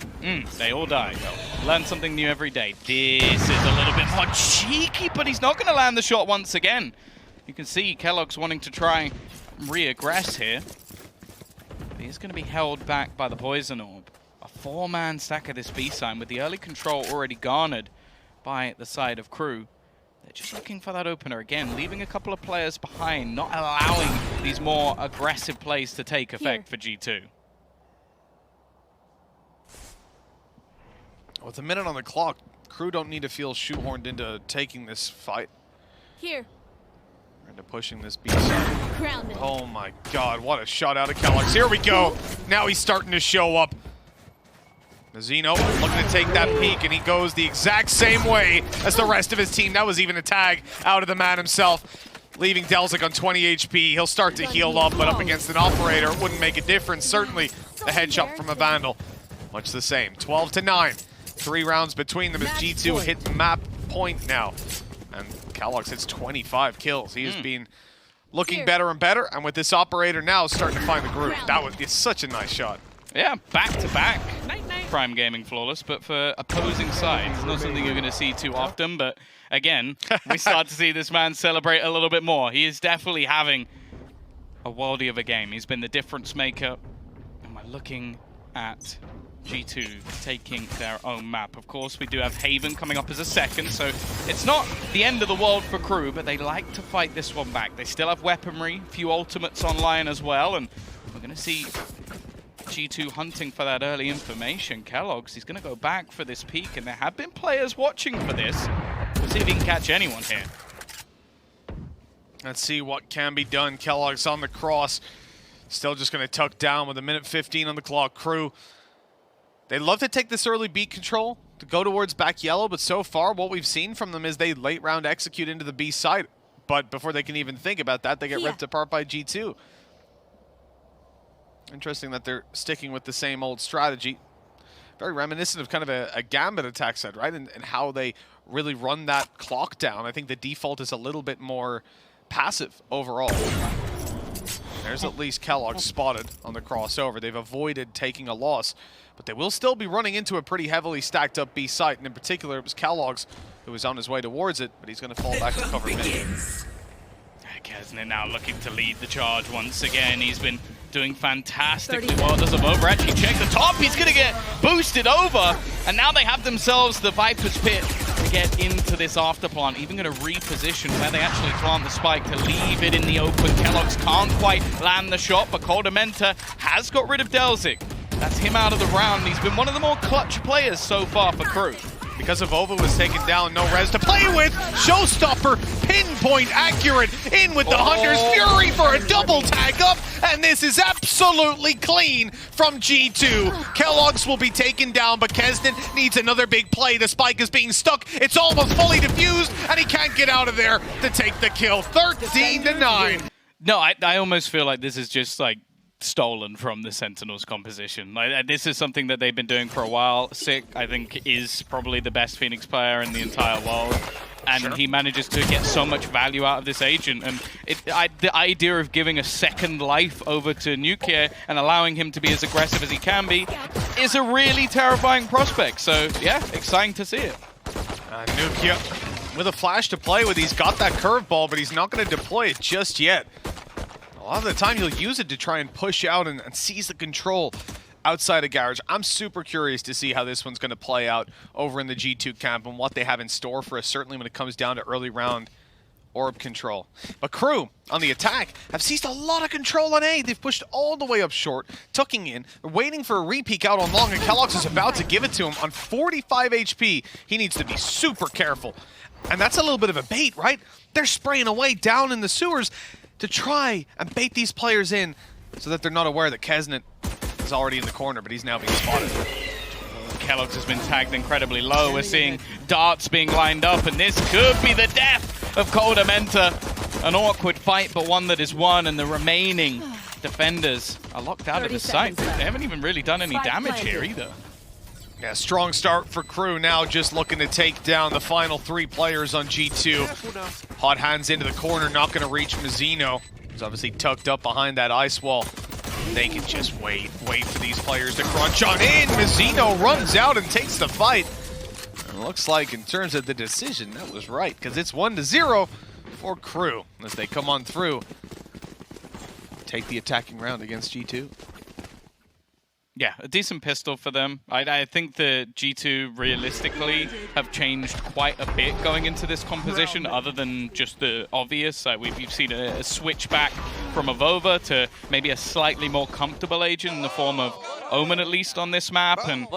They all died. Learn something new every day. This is a little bit more cheeky, but he's not going to land the shot once again. You can see Kellogg's wanting to try and re-aggress here. But he's going to be held back by the Poison Orb. A 4-man stack of this B-sign with the early control already garnered by the side of KRÜ. They're just looking for that opener again, leaving a couple of players behind, not allowing these more aggressive plays to take effect for G2. With a minute on the clock, KRÜ don't need to feel shoehorned into taking this fight. Here. Into pushing this B side. Oh my god, what a shot out of Kellogg's. Here we go. Now he's starting to show up. Mazzino looking to take that peek, and he goes the exact same way as the rest of his team. That was even a tag out of the man himself, leaving Delzik on 20 HP. He'll start to heal up, but up against an operator, it wouldn't make a difference. Certainly the headshot from a Vandal, much the same. 12-9. 3 rounds between them as G2 hit map point now. And Kellogg's hits 25 kills. He has been looking better and better, and with this operator now starting to find the groove. That was such a nice shot. Yeah, back-to-back Prime Gaming flawless, but for opposing sides, not something you're going to see too often, but again, we start to see this man celebrate a little bit more. He is definitely having a worldie of a game. He's been the difference maker, and we're looking at G2 taking their own map. Of course, we do have Haven coming up as a second, so it's not the end of the world for KRÜ, but they like to fight this one back. They still have weaponry, a few ultimates online as well, and we're going to see G2 hunting for that early information. Kellogg's, he's going to go back for this peak, and there have been players watching for this. We'll see if he can catch anyone here. Let's see what can be done. Kellogg's on the cross. Still just going to tuck down with a minute 15 on the clock. KRÜ, they love to take this early beat control to go towards back yellow, but so far what we've seen from them is they late round execute into the B side. But before they can even think about that, they get ripped apart by G2. Interesting that they're sticking with the same old strategy. Very reminiscent of kind of a Gambit attack set, right? And how they really run that clock down. I think the default is a little bit more passive overall. There's at least Kellogg spotted on the crossover. They've avoided taking a loss, but they will still be running into a pretty heavily stacked up B site, and in particular it was Kellogg's who was on his way towards it, but he's going to fall back to cover mid. Kesnet now looking to lead the charge once again. He's been doing fantastically well. Does a over actually check the top. He's going to get boosted over, and now they have themselves the Viper's Pit to get into this after plant. Even going to reposition where they actually plant the spike to leave it in the open. Kellogg's can't quite land the shot, but Koldamenta has got rid of Delzik. That's him out of the round. He's been one of the more clutch players so far for KRÜ. Because Avova was taken down, no res to play with. Showstopper, pinpoint accurate, in with the Hunter's Fury for a double tag up, and this is absolutely clean from G2. Kellogg's will be taken down, but Kesnet needs another big play. The spike is being stuck. It's almost fully diffused, and he can't get out of there to take the kill. 13-9. No, I almost feel like this is just like stolen from the Sentinels composition. Like, this is something that they've been doing for a while. Sick, I think, is probably the best Phoenix player in the entire world. And he manages to get so much value out of this agent. And the idea of giving a second life over to Nukia and allowing him to be as aggressive as he can be is a really terrifying prospect. So, yeah, exciting to see it. Nukia with a flash to play with. He's got that curveball, but he's not going to deploy it just yet. A lot of the time, he'll use it to try and push out and seize the control outside of Garage. I'm super curious to see how this one's going to play out over in the G2 camp and what they have in store for us, certainly when it comes down to early round orb control. But KRÜ, on the attack, have seized a lot of control on A. They've pushed all the way up short, tucking in, waiting for a re-peek out on long, and Kellogg's is about to give it to him on 45 HP. He needs to be super careful. And that's a little bit of a bait, right? They're spraying away down in the sewers to try and bait these players in so that they're not aware that Kesnet is already in the corner, but he's now being spotted. Kellogg's has been tagged incredibly low. We're seeing darts being lined up, and this could be the death of Koldamenta. An awkward fight, but one that is won, and the remaining defenders are locked out of the site. They haven't even really done any damage here either. Yeah, strong start for KRÜ now, just looking to take down the final 3 players on G2. Hot hands into the corner, not going to reach Mazzino. He's obviously tucked up behind that ice wall. They can just wait for these players to crunch on in. Mazzino runs out and takes the fight. And it looks like in terms of the decision, that was right, because it's 1-0 for KRÜ as they come on through. Take the attacking round against G2. Yeah, a decent pistol for them. I think the G2 realistically have changed quite a bit going into this composition, other than just the obvious. We've seen a switch back from Avova to maybe a slightly more comfortable agent in the form of Omen, at least on this map. And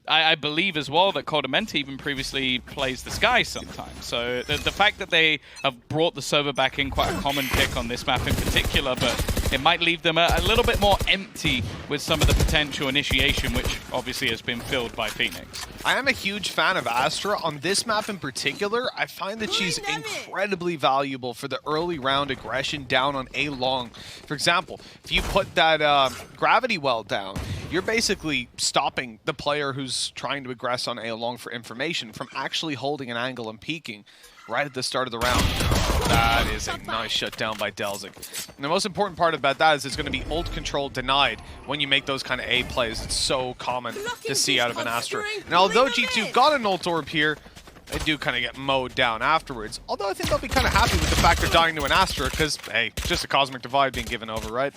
I believe as well that Koldamenta even previously plays the Sky sometimes. So the fact that they have brought the Sova back in, quite a common pick on this map in particular, but it might leave them a little bit more empty with some of the potential initiation, which obviously has been filled by Phoenix. I am a huge fan of Astra. On this map in particular, I find that she's incredibly valuable for the early round aggression down on A long. For example, if you put that gravity well down, you're basically stopping the player who's trying to aggress on A long for information from actually holding an angle and peeking right at the start of the round. That is a nice shutdown by Delzik. And the most important part about that is it's going to be ult control denied when you make those kind of A plays. It's so common to see out of an Astra. And although G2 got an ult orb here, they do kind of get mowed down afterwards. Although I think they'll be kind of happy with the fact they're dying to an Astra because, hey, just a Cosmic Divide being given over, right?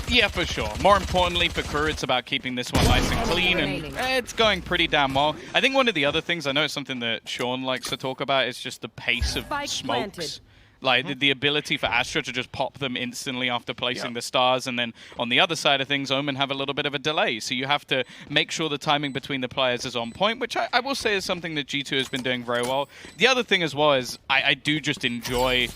Yeah, for sure. More importantly for KRÜ, it's about keeping this one nice and clean, and it's going pretty damn well. I think one of the other things, I know it's something that Sean likes to talk about, is just the pace of smokes. Like the ability for Astra to just pop them instantly after placing the stars, and then on the other side of things, Omen have a little bit of a delay. So you have to make sure the timing between the players is on point, which I will say is something that G2 has been doing very well. The other thing as well is I do just enjoy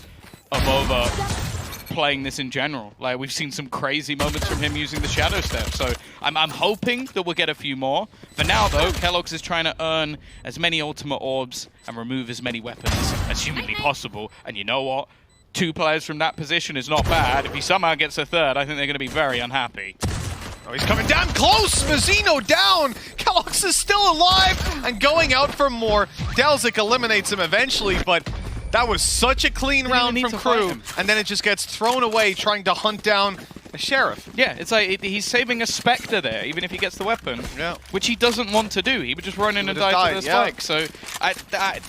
Avova playing this in general. Like, we've seen some crazy moments from him using the Shadow Step, so I'm hoping that we'll get a few more. For now, though, Kellogg's is trying to earn as many ultimate orbs and remove as many weapons as humanly possible. And you know what? 2 players from that position is not bad. If he somehow gets a third, I think they're going to be very unhappy. Oh, he's coming down close! Mazzino down! Kellogg's is still alive and going out for more. Delzik eliminates him eventually, but that was such a clean round from KRÜ, and then it just gets thrown away trying to hunt down a Sheriff. Yeah, it's like he's saving a Spectre there, even if he gets the weapon, which he doesn't want to do. He would just run in and die to the spike. So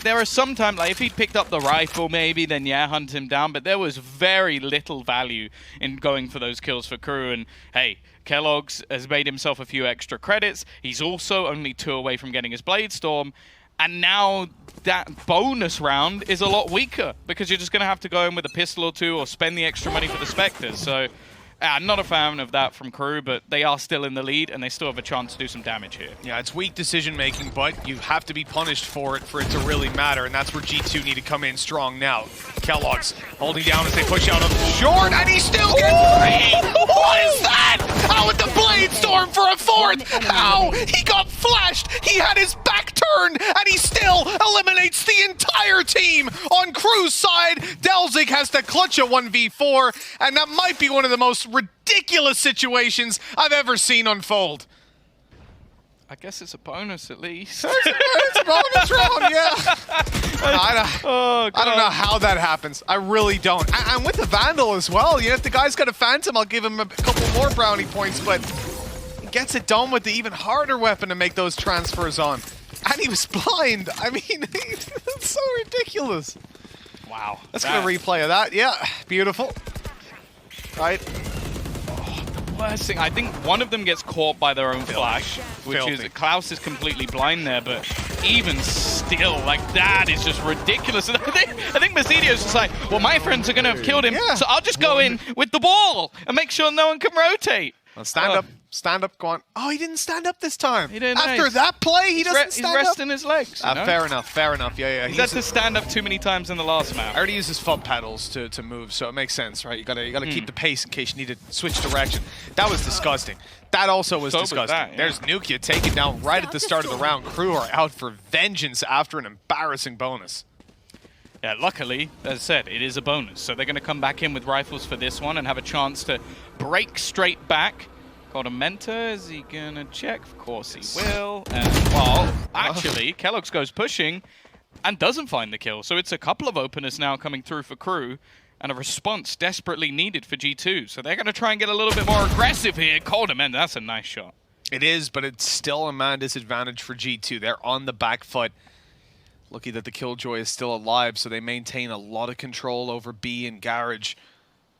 there are some times, like if he'd picked up the rifle maybe, then yeah, hunt him down, but there was very little value in going for those kills for KRÜ, and hey, Kellogg's has made himself a few extra credits. He's also only 2 away from getting his Blade Storm. And now that bonus round is a lot weaker because you're just going to have to go in with a pistol or 2 or spend the extra money for the Spectres. So I'm not a fan of that from KRÜ, but they are still in the lead and they still have a chance to do some damage here. Yeah, it's weak decision making, but you have to be punished for it to really matter, and that's where G2 need to come in strong now. Kellogg's holding down as they push out of short, and he still gets 3! What is that? How with the Blade Storm for a 4th? How? He got flashed! He had his back turned, and he still eliminates the entire team on KRÜ's side. Delzik has to clutch a 1v4, and that might be one of the most ridiculous situations I've ever seen unfold. I guess it's a bonus at least. It's a bonus round, yeah. I don't know how that happens. I really don't. I'm with the Vandal as well. You know, if the guy's got a Phantom, I'll give him a couple more brownie points, but he gets it done with the even harder weapon to make those transfers on. And he was blind. I mean, it's so ridiculous. Wow. Let's get a replay of that. Yeah, beautiful. Right. worst thing, I think one of them gets caught by their own flash, which Filthy. is Klaus is completely blind there, but even still, like, that is just ridiculous. And I think Masidio's just like, well, my friends are going to have killed him, so I'll just go in with the ball and make sure no one can rotate. Well, stand up, go on. Oh, he didn't stand up this time. He didn't. After that play, he doesn't stand He's up. resting his legs. You know? Fair enough. Yeah. He's had to stand up too many times in the last map. I already used his foot pedals to move, so it makes sense, right? You gotta keep the pace in case you need to switch direction. That was disgusting. That also was disgusting. That, yeah. There's Nukia taken down right at the start of the round. KRÜ are out for vengeance after an embarrassing bonus. Yeah, luckily, as I said, it is a bonus. So they're going to come back in with rifles for this one and have a chance to break straight back. Got a mentor. Is he going to check? Of course he will. And, well, actually, Kellogg's goes pushing and doesn't find the kill. So it's a couple of openers now coming through for KRÜ and a response desperately needed for G2. So they're going to try and get a little bit more aggressive here. Coldament, that's a nice shot. It is, but it's still a man disadvantage for G2. They're on the back foot. Lucky that the Killjoy is still alive, so they maintain a lot of control over B and Garage.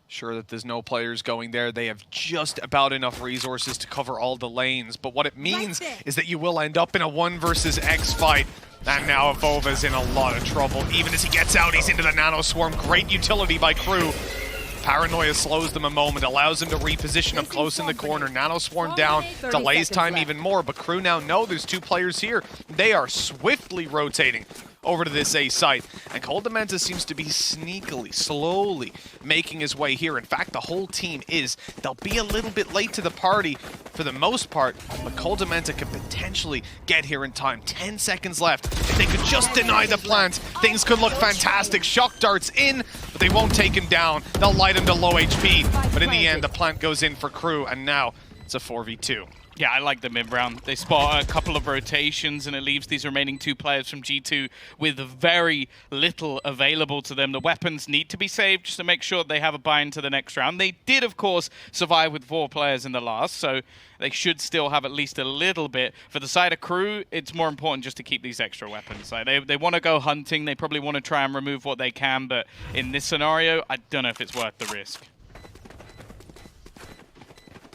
Sure that there's no players going there. They have just about enough resources to cover all the lanes. But what it means is that you will end up in a 1 versus X fight. And now Vova's in a lot of trouble. Even as he gets out, he's into the Nano Swarm. Great utility by KRÜ. Paranoia slows them a moment, allows them to reposition up close in the corner. Nano Swarm down, delays time even more. But KRÜ now know there's 2 players here. They are swiftly rotating over to this A site. And Coldamenta seems to be sneakily, slowly making his way here. In fact, the whole team is. They'll be a little bit late to the party for the most part, but Coldamenta could potentially get here in time. 10 seconds left. If they could just deny the plant, things could look fantastic. Shock darts in, but they won't take him down. They'll light him to low HP. But in the end, the plant goes in for KRÜ, and now it's a 4v2. Yeah, I like the mid-round. They spot a couple of rotations, and it leaves these remaining 2 players from G2 with very little available to them. The weapons need to be saved just to make sure they have a buy-in to the next round. They did, of course, survive with 4 players in the last, so they should still have at least a little bit. For the side of KRÜ, it's more important just to keep these extra weapons. Like, they want to go hunting. They probably want to try and remove what they can, but in this scenario, I don't know if it's worth the risk.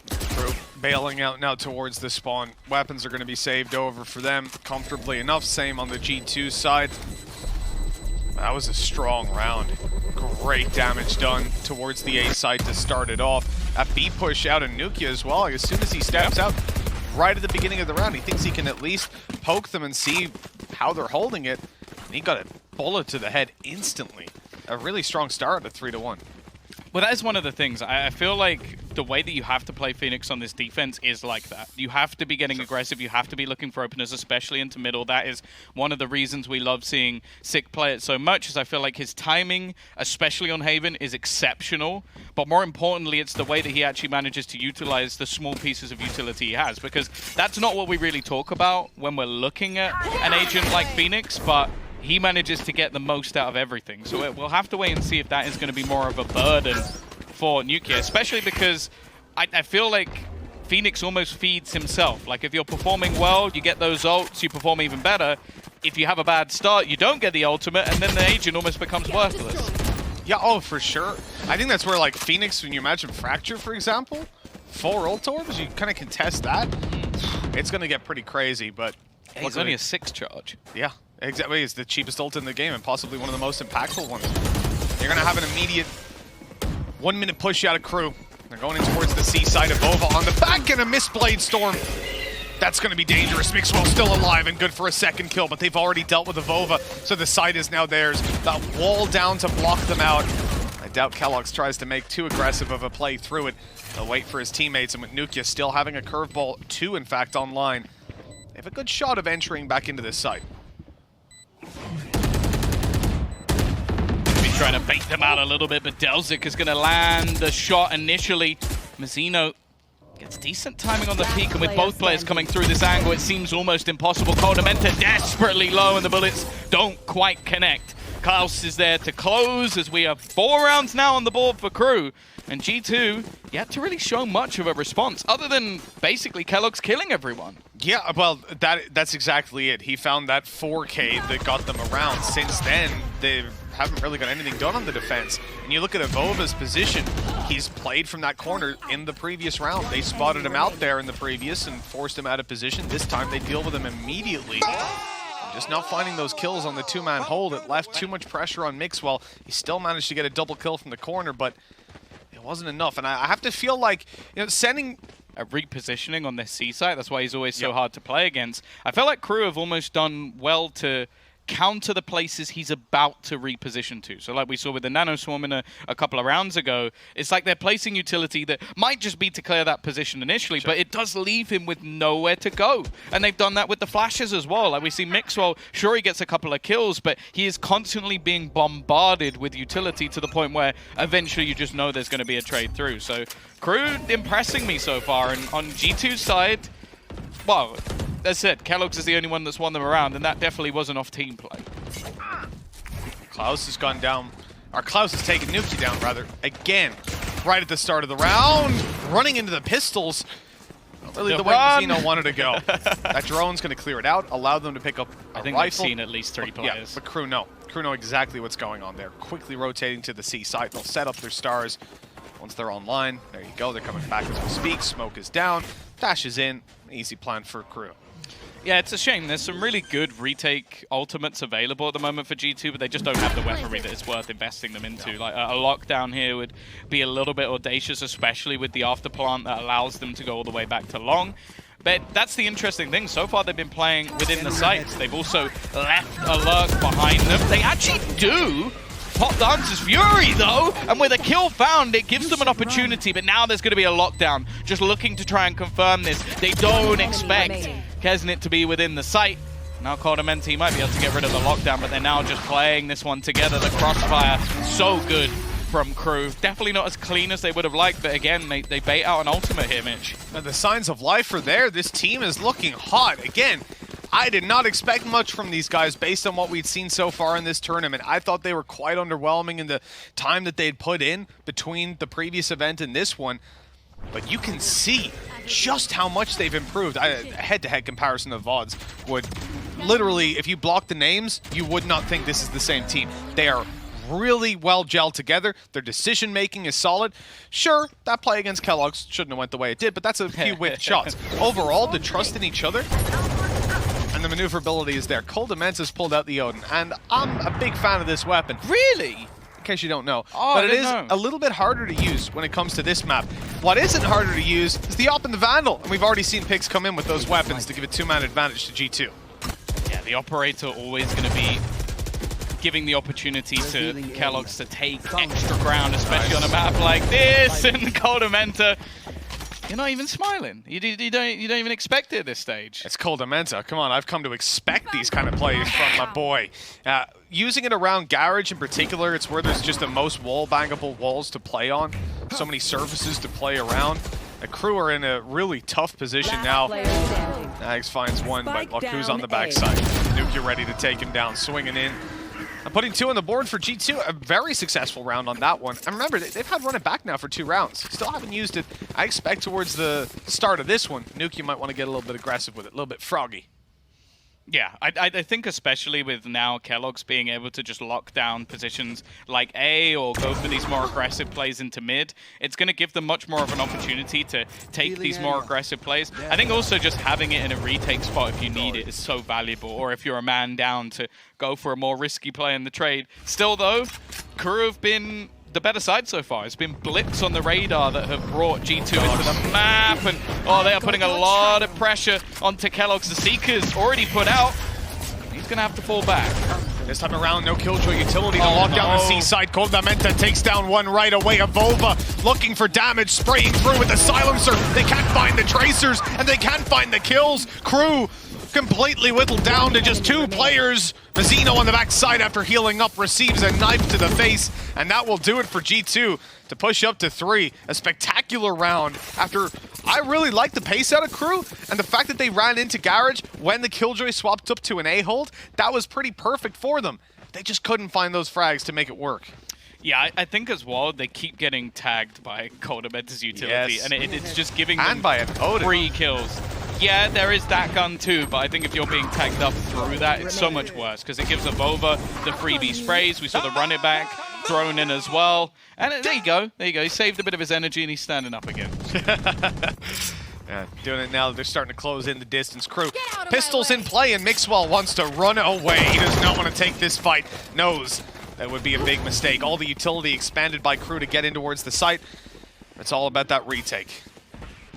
KRÜ bailing out now towards the spawn. Weapons are going to be saved over for them comfortably enough. Same on the G2 side. That was a strong round. Great damage done towards the A side to start it off. A B push out of Nukia as well. As soon as he steps out right at the beginning of the round, he thinks he can at least poke them and see how they're holding it. And he got a bullet to the head instantly. A really strong start at 3-1. Well, that is one of the things. I feel like the way that you have to play Phoenix on this defense is like that. You have to be getting aggressive. You have to be looking for openers, especially into middle. That is one of the reasons we love seeing Sick play it so much, is I feel like his timing, especially on Haven, is exceptional. But more importantly, it's the way that he actually manages to utilize the small pieces of utility he has, because that's not what we really talk about when we're looking at an agent like Phoenix, but he manages to get the most out of everything. So we'll have to wait and see if that is going to be more of a burden for Nukia, especially because I feel like Phoenix almost feeds himself. Like, if you're performing well, you get those ults, you perform even better. If you have a bad start, you don't get the ultimate, and then the agent almost becomes worthless. Yeah, oh, for sure. I think that's where, like, Phoenix, when you imagine Fracture, for example, 4 ult orbs, you kind of contest that. It's going to get pretty crazy, but... He's only a 6 charge. Yeah. Exactly, it's the cheapest ult in the game and possibly one of the most impactful ones. You're going to have an immediate 1-minute push out of KRÜ. They're going in towards the C side of Vova on the back, and a missed Blade Storm. That's going to be dangerous. Mixwell's still alive and good for a second kill, but they've already dealt with the Vova, so the side is now theirs. That wall down to block them out. I doubt Kellogg's tries to make too aggressive of a play through it. They'll wait for his teammates, and with Nukia still having a curveball, 2 in fact online, they have a good shot of entering back into this site. Trying to bait them out a little bit, but Delzik is going to land the shot initially. Mazzino gets decent timing on the peak, and with both players coming through this angle, it seems almost impossible. Coldamenta desperately low, and the bullets don't quite connect. Klaus is there to close, as we have 4 rounds now on the board for KRÜ. And G2 yet to really show much of a response, other than basically Kellogg's killing everyone. Yeah, well, that's exactly it. He found that 4K that got them around. Since then, they've haven't really got anything done on the defense. And you look at Evova's position, he's played from that corner in the previous round. They spotted him out there in the previous and forced him out of position. This time they deal with him immediately. Just not finding those kills on the two-man hold. It left too much pressure on Mixwell. He still managed to get a double kill from the corner, but it wasn't enough. And I have to feel like, you know, sending a repositioning on their C site. That's why he's always so hard to play against. I feel like KRÜ have almost done well to counter the places he's about to reposition to. So like we saw with the Nano Swarm in a couple of rounds ago, it's like they're placing utility that might just be to clear that position initially, but it does leave him with nowhere to go. And they've done that with the flashes as well. Like we see Mixwell, sure he gets a couple of kills, but he is constantly being bombarded with utility to the point where eventually you just know there's going to be a trade through. So KRÜ impressing me so far. And on G2's side, well, as I said, Kellogg's is the only one that's won them around, and that definitely wasn't off team play. Klaus has gone down, or Klaus has taken Nuki down, rather, again, right at the start of the round, running into the pistols. Not really the way Mazino wanted to go. That drone's going to clear it out, allow them to pick up a I think rifle. I've seen at least 3 players. Yeah, but KRÜ know. KRÜ know exactly what's going on there. Quickly rotating to the C site. They'll set up their stars. Once they're online, there you go. They're coming back as we speak. Smoke is down. Dash is in. Easy plan for KRÜ. Yeah, it's a shame. There's some really good retake ultimates available at the moment for G2, but they just don't have the weaponry that it's worth investing them into. Like a lockdown here would be a little bit audacious, especially with the afterplant that allows them to go all the way back to long. But that's the interesting thing. So far, they've been playing within the sites. They've also left a lurk behind them. They actually do pop Dance's Fury, though, and with a kill found, it gives them an opportunity, but now there's going to be a lockdown, just looking to try and confirm this. They don't expect Kesnit to be within the site. Now Cordamenti might be able to get rid of the lockdown, but they're now just playing this one together. The crossfire, so good from KRÜ. Definitely not as clean as they would have liked, but again, they bait out an ultimate here, Mitch. Now, the signs of life are there. This team is looking hot. Again, I did not expect much from these guys based on what we'd seen so far in this tournament. I thought they were quite underwhelming in the time that they'd put in between the previous event and this one. But you can see just how much they've improved. Head-to-head comparison of VODs would literally, if you block the names, you would not think this is the same team. They are really well gelled together. Their decision-making is solid. Sure, that play against Kellogg's shouldn't have went the way it did, but that's a few whiffed shots. Overall, the trust in each other and the maneuverability is there. Coldamenta's pulled out the Odin, and I'm a big fan of this weapon. Really? In case you don't know. Oh, but it is a little bit harder to use when it comes to this map. What isn't harder to use is the Op and the Vandal, and we've already seen picks come in with those weapons to give a two-man advantage to G2. Yeah, the Operator always going to be giving the opportunity to Kellogg's to take extra ground, especially on a map like this, and Coldamenta, you're not even smiling. You don't even expect it at this stage. It's Coldamenta. Come on, I've come to expect these kind of plays from my boy. Using it around Garage in particular, it's where there's just the most wall-bangable walls to play on. So many surfaces to play around. The KRÜ are in a really tough position now. Nags finds one, but look who's on the backside. Nuke ready to take him down, swinging in. I'm putting 2 on the board for G2. A very successful round on that one. And remember, they've had run it back now for 2 rounds. Still haven't used it. I expect towards the start of this one, Nuke might want to get a little bit aggressive with it, a little bit froggy. Yeah, I think especially with now Kellogg's being able to just lock down positions like A or go for these more aggressive plays into mid, it's going to give them much more of an opportunity to take these more aggressive plays. I think also just having it in a retake spot if you need it is so valuable, or if you're a man down to go for a more risky play in the trade. Still though, KRÜ have been the better side so far. It's been blips on the radar that have brought G2 into the map, and they are putting a lot of pressure onto Kellogg's. The Seeker's already put out. He's going to have to fall back. This time around, no Killjoy utility to lock down the C-side. Coldamenta takes down one right away. Avova looking for damage, spraying through with the silencer. They can't find the tracers, and they can't find the kills. KRÜ completely whittled down to just 2 players. Mazino on the backside after healing up receives a knife to the face, and that will do it for G2 to push up to 3. A spectacular round after I really like the pace out of KRÜ, and the fact that they ran into Garage when the Killjoy swapped up to an A-hold, that was pretty perfect for them. They just couldn't find those frags to make it work. Yeah, I think as well, they keep getting tagged by Coldamenta's utility, and it's just giving them by an Odin. 3 kills. Yeah, there is that gun too, but I think if you're being tagged up through that, it's so much worse because it gives Avova the freebie sprays. We saw the run it back thrown in as well. And there you go. There you go. He saved a bit of his energy and he's standing up again. Yeah, doing it now. They're starting to close in the distance. KRÜ, pistols in play, and Mixwell wants to run away. He does not want to take this fight. Knows that would be a big mistake. All the utility expanded by KRÜ to get in towards the site. It's all about that retake.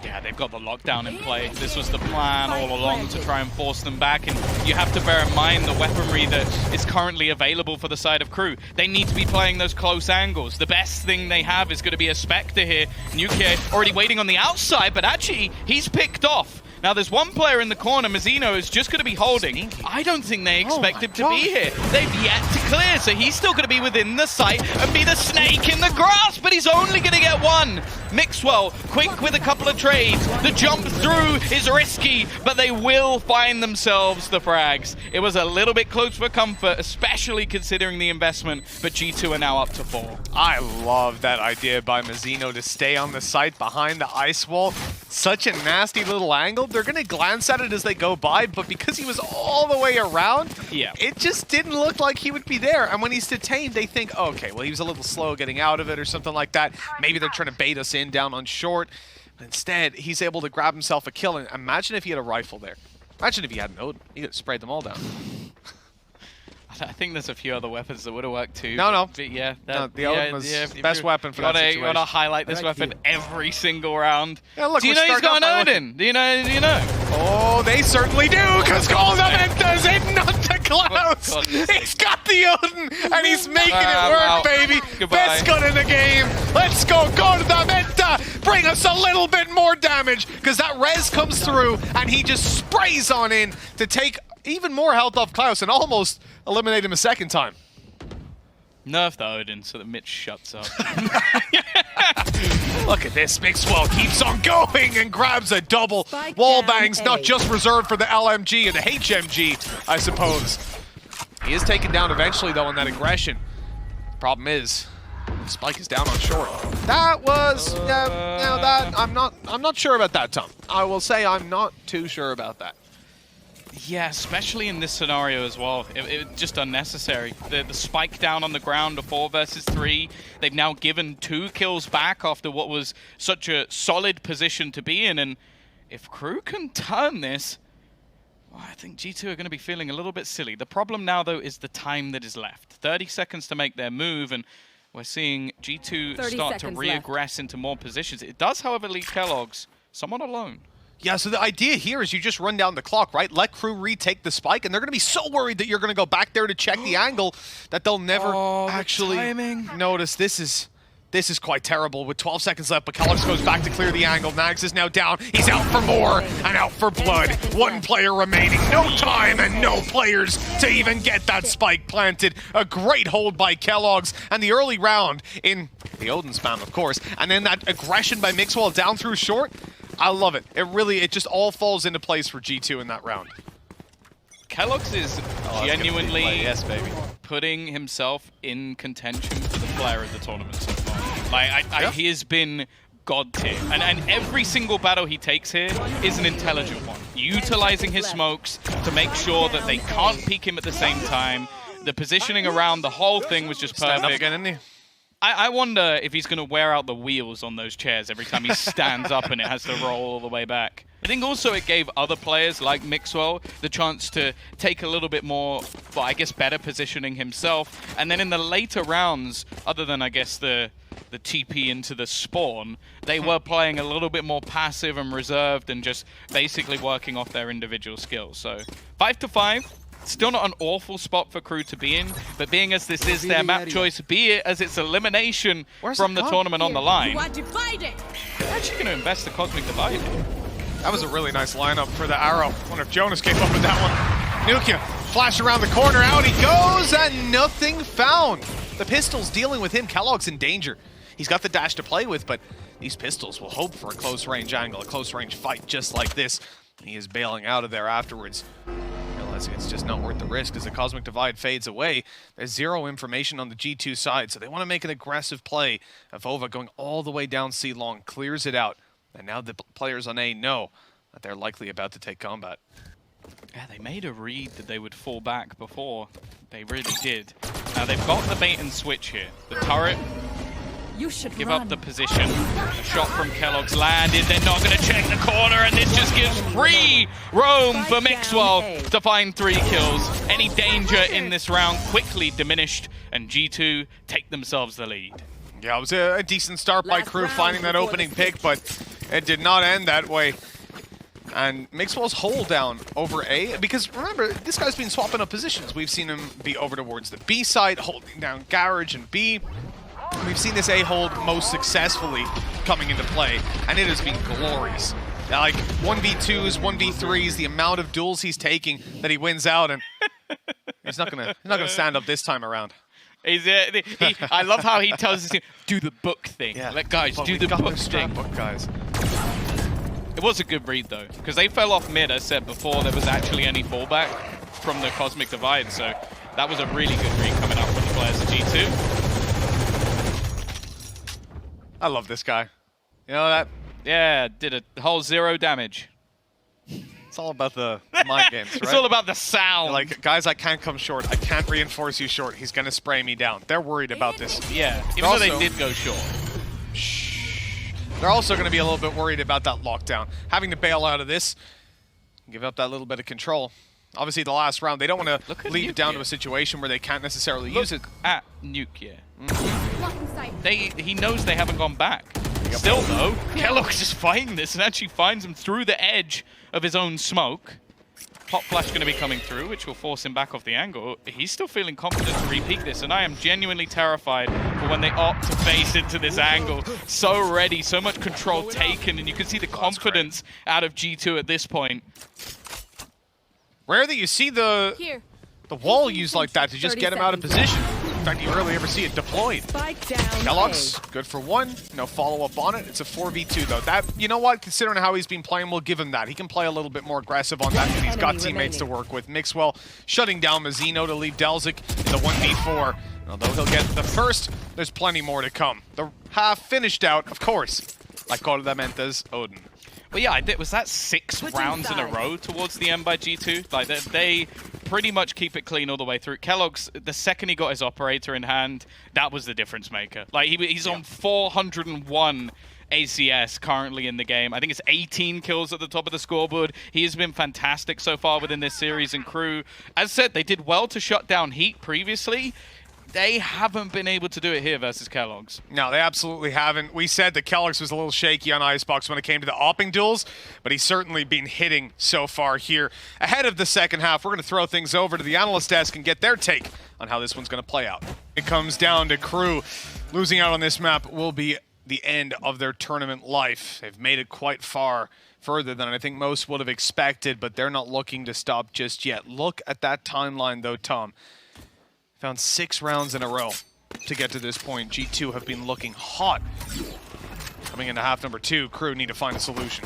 Yeah, they've got the lockdown in play. This was the plan all along to try and force them back, and you have to bear in mind the weaponry that is currently available for the side of KRÜ. They need to be playing those close angles. The best thing they have is going to be a Spectre here. Nuclear already waiting on the outside, but actually, he's picked off. Now, there's one player in the corner. Mazzino is just going to be holding. I don't think they expect him to be here. They've yet to clear, so he's still going to be within the site and be the snake in the grass, but he's only going to get one. Mixwell, quick with a couple of trades. The jump through is risky, but they will find themselves the frags. It was a little bit close for comfort, especially considering the investment, but G2 are now up to 4. I love that idea by Mazzino to stay on the site behind the ice wall. Such a nasty little angle. They're going to glance at it as they go by, but because he was all the way around, it just didn't look like he would be there. And when he's detained, they think, oh, okay, well, he was a little slow getting out of it or something like that. Maybe they're trying to bait us in down on short. But instead, he's able to grab himself a kill. And imagine if he had a rifle there. Imagine if he had an Odin. He could have sprayed them all down. I think there's a few other weapons that would have worked too. No. But yeah, the Odin was the best weapon for that situation. You got to highlight this weapon every single round. Yeah, look, do you know he's got an Odin? Do you know? Oh, they certainly do, because Goldamenta's in not to Klaus. He's got the Odin, and he's making it work, baby. Goodbye. Best gun in the game. Let's go, Goldamenta. Bring us a little bit more damage, because that res comes through, and he just sprays on in to take even more health off Klaus and almost eliminate him a second time. Nerf the Odin so that Mitch shuts up. Look at this. Mixwell keeps on going and grabs a double. Wallbangs not just reserved for the LMG and the HMG, I suppose. He is taken down eventually, though, on that aggression. Problem is, Spike is down on short. That was I'm not sure about that, Tom. I will say I'm not too sure about that. Yeah, especially in this scenario as well. It just unnecessary. The spike down on the ground, a 4 versus 3. They've now given 2 kills back after what was such a solid position to be in. And if KRÜ can turn this, well, I think G2 are going to be feeling a little bit silly. The problem now, though, is the time that is left. 30 seconds to make their move, and we're seeing G2 start to re-aggress into more positions. It does, however, leave Kellogg's somewhat alone. Yeah, so the idea here is you just run down the clock, right? Let KRÜ retake the spike, and they're going to be so worried that you're going to go back there to check the angle that they'll never actually notice. This is quite terrible with 12 seconds left, but Kellogg's goes back to clear the angle. Nags is now down. He's out for more and out for blood. 1 player remaining. No time and no players to even get that spike planted. A great hold by Kellogg's, and the early round in the Odin spam, of course, and then that aggression by Mixwell down through short. I love it. It just all falls into place for G2 in that round. Kellogg's is genuinely putting himself in contention for the player of the tournament so far. Like, he has been god tier. And every single battle he takes here is an intelligent one. Utilizing his smokes to make sure that they can't peek him at the same time. The positioning around the whole thing was just perfect. Stand up again, isn't he? I wonder if he's going to wear out the wheels on those chairs every time he stands up and it has to roll all the way back. I think also it gave other players like Mixwell the chance to take a little bit more, well, I guess better positioning himself. And then in the later rounds, other than, I guess, the TP into the spawn, they were playing a little bit more passive and reserved and just basically working off their individual skills. So 5-5. Still not an awful spot for KRÜ to be in, but being as this is their map choice, be it as it's elimination from the tournament on the line, they're actually going to invest the Cosmic Divide. That was a really nice lineup for the arrow. I wonder if Jonas came up with that one. Nukia, flash around the corner, out he goes, and nothing found. The pistols dealing with him. Kellogg's in danger. He's got the dash to play with, but these pistols will hope for a close range angle, a close range fight just like this. He is bailing out of there afterwards. Realizing it's just not worth the risk as the Cosmic Divide fades away. There's 0 information on the G2 side, so they want to make an aggressive play. Avova going all the way down C long, clears it out. And now the players on A know that they're likely about to take combat. Yeah, they made a read that they would fall back before. They really did. Now they've got the bait and switch here. The turret, You should give run. up the position. A shot from Kellogg's landed. They're not going to check the corner, and this just gives free roam for Mixwell to find 3 kills. Any danger in this round quickly diminished, and G2 take themselves the lead. Yeah, it was a decent start by Last KRÜ round finding that before opening the pick, but it did not end that way. And Mixwell's hold down over A, because remember, this guy's been swapping up positions. We've seen him be over towards the B side, holding down Garage and B. We've seen this A hold most successfully coming into play, and it has been glorious. Like 1v2s, 1v3s, the amount of duels he's taking that he wins out, and he's not gonna stand up this time around. I love how he tells us to do the book thing. Yeah. Like, guys, But do we the got book this thing. book, guys. It was a good read, though, because they fell off mid, as said before, there was actually any fallback from the Cosmic Divide, so that was a really good read coming up from the players of G2. I love this guy. You know that? Yeah, did a whole 0 damage. It's all about the mind games, right? It's all about the sound. Like, guys, I can't come short. I can't reinforce you short. He's gonna spray me down. They're worried about this. yeah, even though they also- did go short. They're also gonna be a little bit worried about that lockdown. Having to bail out of this, give up that little bit of control. Obviously, the last round, they don't want Look to at leave it down to Nukia. a situation where they can't necessarily use it. Look at Nukia. Blocking sight. He knows they haven't gone back. Still, though, Kellogg's just fighting this and actually finds him through the edge of his own smoke. Pop flash going to be coming through, which will force him back off the angle. He's still feeling confident to repeat this, and I am genuinely terrified for when they opt to face into this angle. So ready, so much control taken, and you can see the confidence out of G2 at this point. Rare that you see the Here. wall used like that to just 30 get him out of seconds. position. In fact, you rarely ever see it deployed. Spike down. Kellogg's, A. good for 1. No follow-up on it. It's a 4v2, though. That, you know what? Considering how he's been playing, we'll give him that. He can play a little bit more aggressive on that, and he's got Enemy teammates to remaining. work with. Mixwell shutting down Mazzino to leave Delzik in the 1v4. Although he'll get the first, there's plenty more to come. The half finished out, of course, like Cortamente's Odin. But yeah, was that 6 Switch rounds in a inside. row towards the end by G2? Like, they pretty much keep it clean all the way through. Kellogg's, the second he got his operator in hand, that was the difference maker. Like, he's on 401 ACS currently in the game. I think it's 18 kills at the top of the scoreboard. He has been fantastic so far within this series, and KRÜ, as said, they did well to shut down Heat previously. They haven't been able to do it here versus Kellogg's. No, they absolutely haven't. We said that Kellogg's was a little shaky on Icebox when it came to the opping duels, but he's certainly been hitting so far here. Ahead of the second half, we're going to throw things over to the analyst desk and get their take on how this one's going to play out. It comes down to KRÜ. Losing out on this map will be the end of their tournament life. They've made it quite further than I think most would have expected, but they're not looking to stop just yet. Look at that timeline, though, Tom. Found 6 rounds in a row to get to this point. G2 have been looking hot. Coming into half number 2, KRÜ need to find a solution.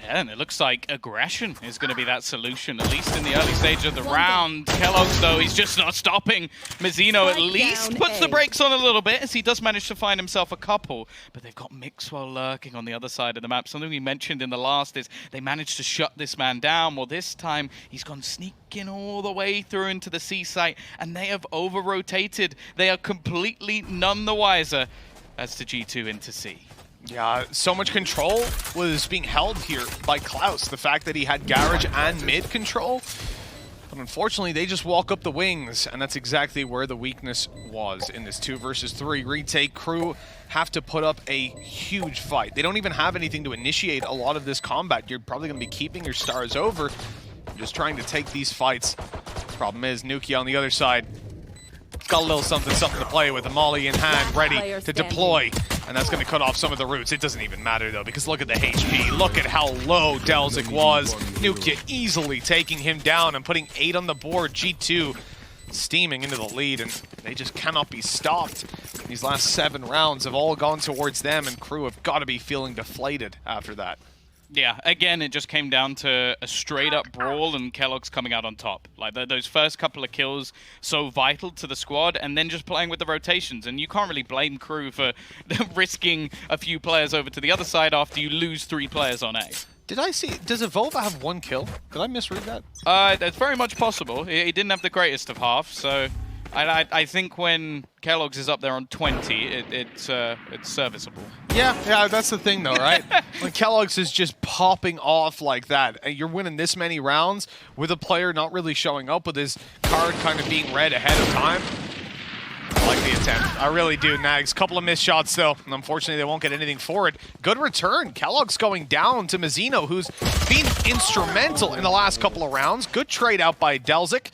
Yeah, and it looks like aggression is going to be that solution, at least in the early stage of the round. Kellogg's, though, he's just not stopping. Mazzino at Spike least down puts A. the brakes on a little bit, as he does manage to find himself a couple. But they've got Mixwell lurking on the other side of the map. Something we mentioned in the last is they managed to shut this man down. Well, this time he's gone sneaking all the way through into the C site, and they have over-rotated. They are completely none the wiser as to G2 into C. Yeah, so much control was being held here by Klaus. The fact that he had garage and mid control. But unfortunately, they just walk up the wings, and that's exactly where the weakness was in this 2 versus 3 retake. KRÜ have to put up a huge fight. They don't even have anything to initiate a lot of this combat. You're probably going to be keeping your stars over, just trying to take these fights. The problem is, Nukia on the other side got a little something to play with. A molly in hand, ready to deploy. And that's going to cut off some of the roots. It doesn't even matter, though, because look at the HP. Look at how low Delzik was. Nukia easily taking him down and putting 8 on the board. G2 steaming into the lead, and they just cannot be stopped. These last 7 rounds have all gone towards them, and KRÜ have got to be feeling deflated after that. Yeah, again, it just came down to a straight-up brawl and Kellogg's coming out on top. Like, those first couple of kills, so vital to the squad, and then just playing with the rotations. And you can't really blame KRÜ for risking a few players over to the other side after you lose 3 players on A. Did I see, does Evolva have 1 kill? Did I misread that? That's very much possible. He didn't have the greatest of half, so I think when Kellogg's is up there on 20, it's serviceable. Yeah, that's the thing though, right? When Kellogg's is just popping off like that, and you're winning this many rounds with a player not really showing up with his card kind of being read ahead of time. I like the attempt. I really do, Nags. Couple of missed shots though, and unfortunately they won't get anything for it. Good return. Kellogg's going down to Mazzino, who's been instrumental in the last couple of rounds. Good trade out by Delzik.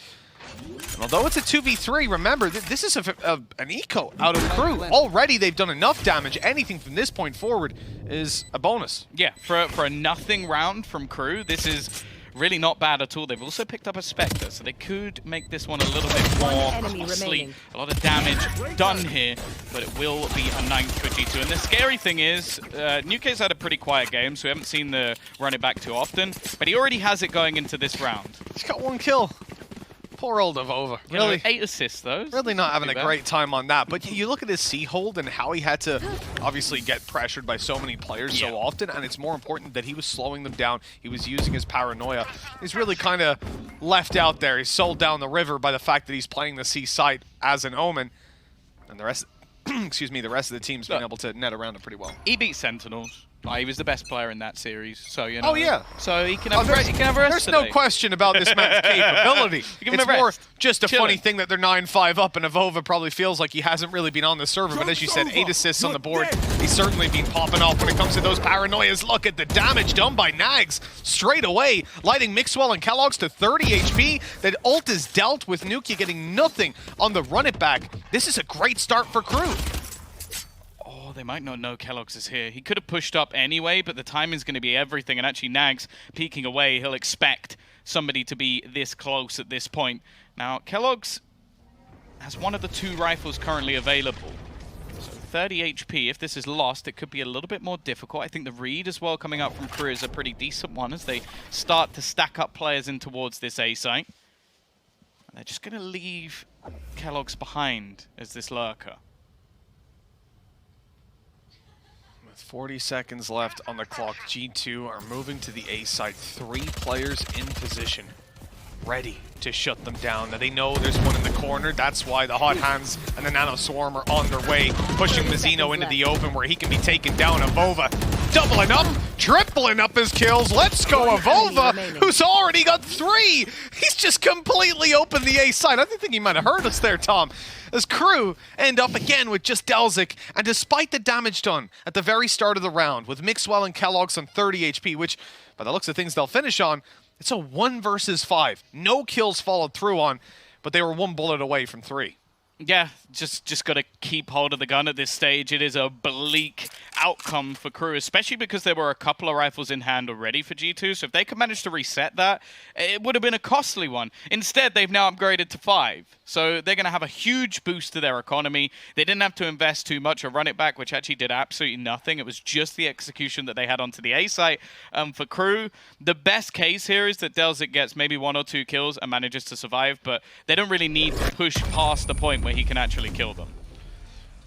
And although it's a 2v3, remember, this is an eco out of KRÜ. Already they've done enough damage. Anything from this point forward is a bonus. Yeah, for a nothing round from KRÜ, this is really not bad at all. They've also picked up a Spectre, so they could make this one a little bit more costly. A lot of damage done here, but it will be a 9th for G2. And the scary thing is, Nuke's had a pretty quiet game, so we haven't seen the run it back too often, but he already has it going into this round. He's got 1 kill. Poor old Evolva. Really, 8 assists though. Really not having a great time on that. But you look at his C-hold and how he had to obviously get pressured by so many players so often, and it's more important that he was slowing them down. He was using his paranoia. He's really kind of left out there. He's sold down the river by the fact that he's playing the C site as an Omen, and the rest, excuse me, the rest of the team's been able to net around it pretty well. He beat Sentinels. He was the best player in that series, so you know. Oh yeah. So he can have, he can have a rest There's today. no question about this man's capability. It's more just a Chilling. funny thing that they're 9-5 up, and Evolva probably feels like he hasn't really been on the server. But as you said, 8 assists on the board. He's certainly been popping off when it comes to those paranoias. Look at the damage done by Nags straight away, lighting Mixwell and Kellogg's to 30 HP. That ult is dealt with Nuki getting nothing on the run it back. This is a great start for KRÜ. They might not know Kellogg's is here. He could have pushed up anyway, but the time is going to be everything. And actually, Nags peeking away, he'll expect somebody to be this close at this point. Now, Kellogg's has one of the 2 rifles currently available. So 30 HP. If this is lost, it could be a little bit more difficult. I think the read as well coming up from KRÜ is a pretty decent one as they start to stack up players in towards this A site. And they're just going to leave Kellogg's behind as this lurker. 40 seconds left on the clock. G2 are moving to the A side. 3 players in position, ready to shut them down. Now they know there's one in the corner. That's why the Hot Hands and the Nano Swarm are on their way, pushing Mazzino into the open where he can be taken down. Evolva doubling up, tripling up his kills. Let's go Evolva, who's already got 3. He's just completely opened the A side. I think he might have heard us there, Tom. As KRÜ end up again with just Delzik, and despite the damage done at the very start of the round, with Mixwell and Kellogg's on 30 HP, which, by the looks of things, they'll finish on, it's a 1 versus 5. No kills followed through on, but they were 1 bullet away from 3. Yeah, just got to keep hold of the gun at this stage. It is a bleak outcome for KRÜ, especially because there were a couple of rifles in hand already for G2. So if they could manage to reset that, it would have been a costly one. Instead, they've now upgraded to 5. So they're going to have a huge boost to their economy. They didn't have to invest too much or run it back, which actually did absolutely nothing. It was just the execution that they had onto the A site. For KRÜ, the best case here is that Delzik gets maybe 1 or 2 kills and manages to survive, but they don't really need to push past the point where he can actually kill them.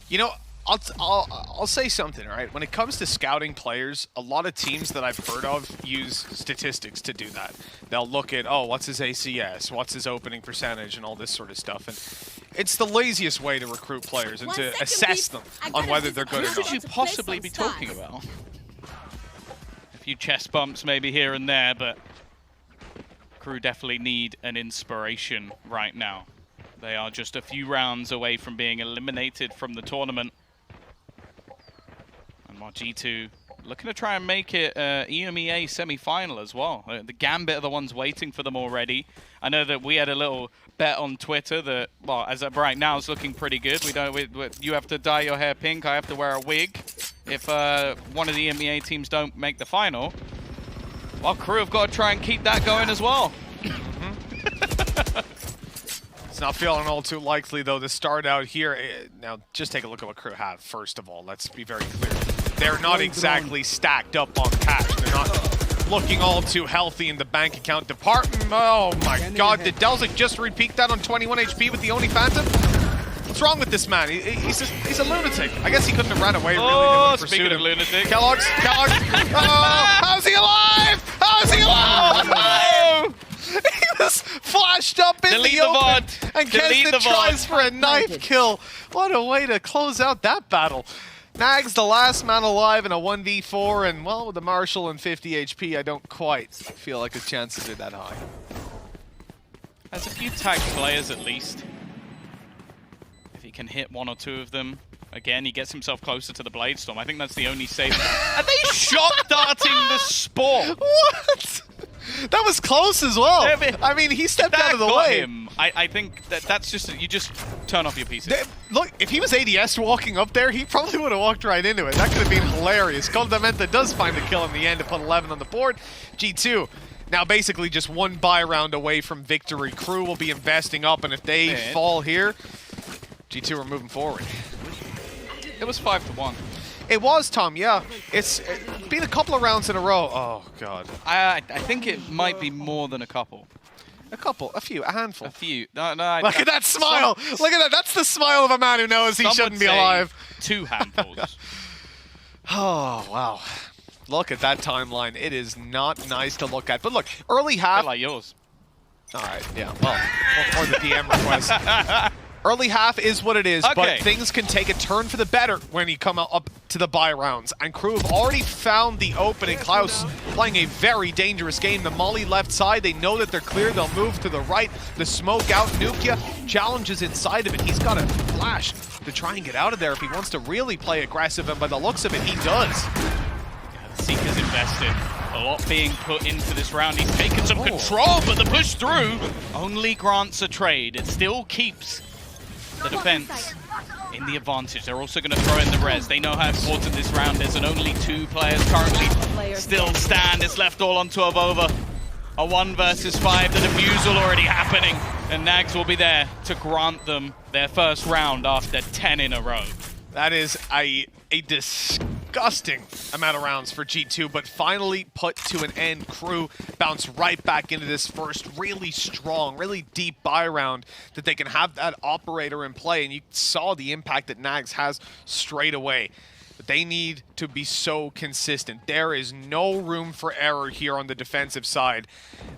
You know, I'll say something, all right? When it comes to scouting players, a lot of teams that I've heard of use statistics to do that. They'll look at, oh, what's his ACS, what's his opening percentage, and all this sort of stuff. And it's the laziest way to recruit players and to assess them on whether they're good or not. What could you possibly be talking about? A few chest bumps maybe here and there, but KRÜ definitely need an inspiration right now. They are just a few rounds away from being eliminated from the tournament. And while G2 looking to try and make it EMEA semi-final as well. The Gambit are the ones waiting for them already. I know that we had a little bet on Twitter that, well, as of right now, it's looking pretty good. You have to dye your hair pink, I have to wear a wig. If one of the EMEA teams don't make the final, well, KRÜ have got to try and keep that going as well. Not feeling all too likely, though, to start out here. Now, just take a look at what KRÜ have, first of all. Let's be very clear. They're not exactly stacked up on cash. They're not looking all too healthy in the bank account department. Oh my god, did Delzik just repeat that on 21 HP with the only Phantom? What's wrong with this man? He's a lunatic. I guess he couldn't have ran away really. Oh, speaking of lunatic. Kellogg's. Oh, how's he alive? How's he alive? Oh, He was flashed up in Delete the the open, VOD. and Delete Keston the tries VOD. for a knife kill. What a way to close out that battle. Nags the last man alive in a 1v4, and well, with the Marshal and 50 HP, I don't quite feel like his chances are that high. There's a few tagged players at least. If he can hit one or two of them, again, he gets himself closer to the Bladestorm. I think that's the only save. Are they shock darting the Spore? What? That was close as well. I mean, he stepped out of the got way. him. I think that's just, you just turn off your PC. Look, if he was ADS walking up there, he probably would have walked right into it. That could have been hilarious. Coldamenta does find the kill in the end to put 11 on the board. G2 now basically just one buy round away from victory. KRÜ will be investing up, and if they fall here, G2 are moving forward. It was 5-1. It was, Tom, yeah. It's been a couple of rounds in a row. Oh, God. I think it might be more than a couple. A few, a handful. A few. No, Look at that smile. Look at that. That's the smile of a man who knows he some shouldn't would be say alive. 2 handfuls. Oh, wow. Look at that timeline. It is not nice to look at. But look, early half. Like yours. All right, yeah, well, or the DM request. Early half is what it is, but things can take a turn for the better when you come up to the buy rounds. And KRÜ have already found the opening. Klaus playing a very dangerous game. The Molly left side, they know that they're clear. They'll move to the right. The smoke out. Nukia challenges inside of it. He's got a flash to try and get out of there if he wants to really play aggressive. And by the looks of it, he does. Yeah, the Seeker's invested. A lot being put into this round. He's taken some control, but the push through only grants a trade. It still keeps the defense in the advantage. They're also going to throw in the res. They know how important this round is, and only 2 players currently still stand. It's left all onto Avova. A 1 versus 5, the defusal already happening, and Nags will be there to grant them their first round after 10 in a row. That is a disgusting amount of rounds for G2, but finally put to an end. KRÜ bounce right back into this first really strong, really deep buy round that they can have that operator in play, and you saw the impact that Nags has straight away. But they need to be so consistent. There is no room for error here on the defensive side,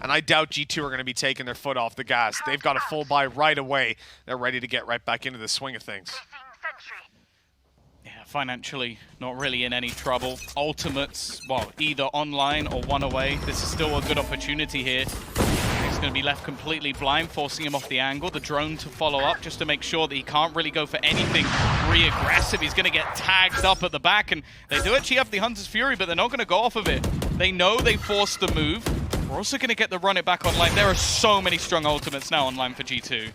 and I doubt G2 are going to be taking their foot off the gas. They've got a full buy right away. They're ready to get right back into the swing of things. Yeah, financially not really in any trouble. Ultimates, well, either online or 1 away. This is still a good opportunity here. He's going to be left completely blind, forcing him off the angle. The drone to follow up just to make sure that he can't really go for anything re-aggressive. He's going to get tagged up at the back, and they do actually have the Hunter's Fury, but they're not going to go off of it. They know they forced the move. We're also going to get the run it back online. There are so many strong ultimates now online for G2.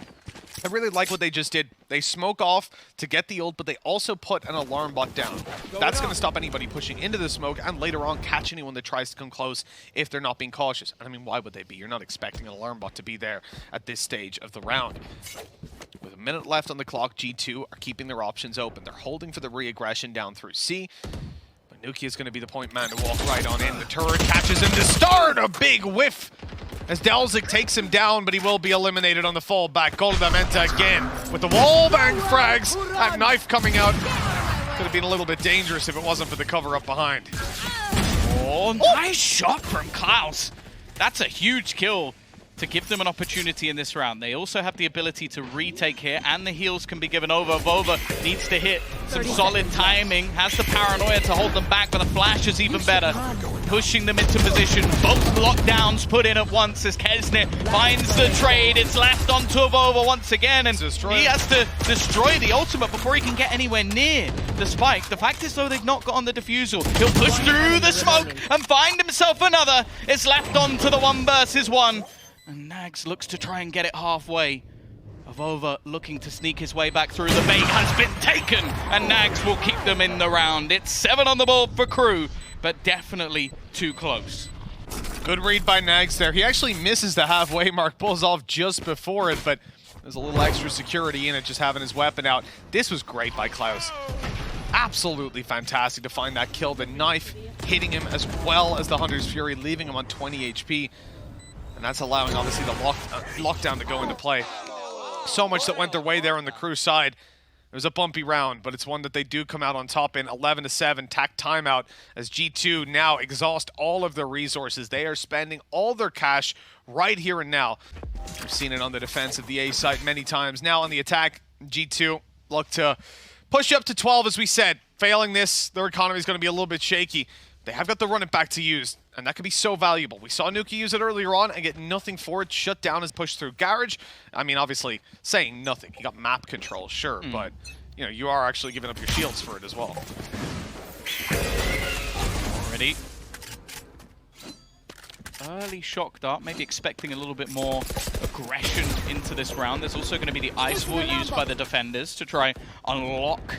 I really like what they just did. They smoke off to get the ult, but they also put an alarm bot down. That's going to stop anybody pushing into the smoke and later on catch anyone that tries to come close if they're not being cautious. And I mean, why would they be? You're not expecting an alarm bot to be there at this stage of the round. With a minute left on the clock, G2 are keeping their options open. They're holding for the re-aggression down through C. But Nuki is going to be the point man to walk right on in. The turret catches him to start. A big whiff as Delzik takes him down, but he will be eliminated on the fallback. Coldamenta again with the wallbang frags. That knife coming out could have been a little bit dangerous if it wasn't for the cover up behind. Oh, nice shot from Klaus. That's a huge kill to give them an opportunity in this round. They also have the ability to retake here, and the heals can be given over. Vova needs to hit some solid timing, has the paranoia to hold them back, but the flash is even better. Pushing them into position. Both lockdowns put in at once as Kesnet finds the trade. It's left onto Vova once again, and he has to destroy the ultimate before he can get anywhere near the spike. The fact is, though, they've not got on the defusal. He'll push through the smoke and find himself another. It's left onto the 1 versus 1. And Nags looks to try and get it halfway. Avova looking to sneak his way back through. The bait has been taken, and Nags will keep them in the round. It's 7 on the board for KRÜ, but definitely too close. Good read by Nags there. He actually misses the halfway mark, pulls off just before it, but there's a little extra security in it, just having his weapon out. This was great by Klaus. absolutely fantastic to find that kill. The knife hitting him as well as the Hunter's Fury, leaving him on 20 HP. And that's allowing, obviously, the lockdown to go into play. So much that went their way there on the KRÜ side. It was a bumpy round, but it's one that they do come out on top in. 11-7, tack timeout as G2 now exhaust all of their resources. They are spending all their cash right here and now. We've seen it on the defense of the A site many times. Now on the attack, G2 look to push up to 12, as we said. Failing this, their economy is going to be a little bit shaky. They have got the run it back to use, and that could be so valuable. We saw Nuki use it earlier on and get nothing for it. Shut down his push through Garage. I mean, obviously, saying nothing. He got map control, sure, but you know, you are actually giving up your shields for it as well. Already. Early shock dart, maybe expecting a little bit more aggression into this round. There's also going to be the Ice Wall used by the defenders to try unlock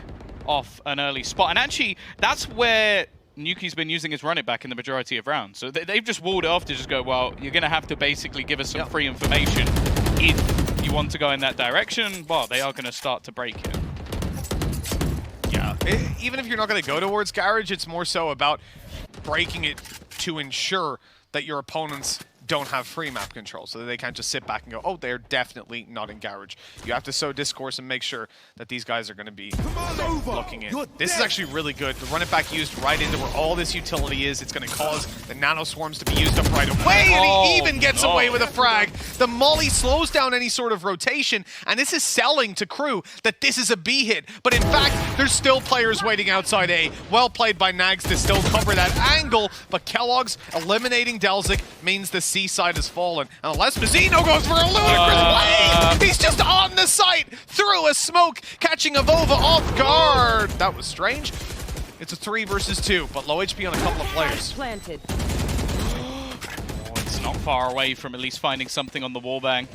off an early spot. And actually, that's where Nuki's been using his run it back in the majority of rounds. So they've just walled it off to just go, well, you're going to have to basically give us some free information if you want to go in that direction. Well, they are going to start to break it. Yeah, even if you're not going to go towards Garage, it's more so about breaking it to ensure that your opponents don't have free map control, so that they can't just sit back and go, oh, they're definitely not in Garage. You have to sow discourse and make sure that these guys are going to be looking in. This is actually really good. The run it back used right into where all this utility is. It's going to cause the nano swarms to be used up right away, and he even gets away with a frag. The molly slows down any sort of rotation, and this is selling to KRÜ that this is a B hit. But in fact, there's still players waiting outside A. Well played by Nags to still cover that angle, but Kellogg's eliminating Delzik means the C side has fallen. And unless Mazzino goes for a ludicrous play, he's just on the site through a smoke, catching Avova off guard. That was strange. It's a 3 versus 2, but low HP on a couple of players. Planted. It's not far away from at least finding something on the wallbang.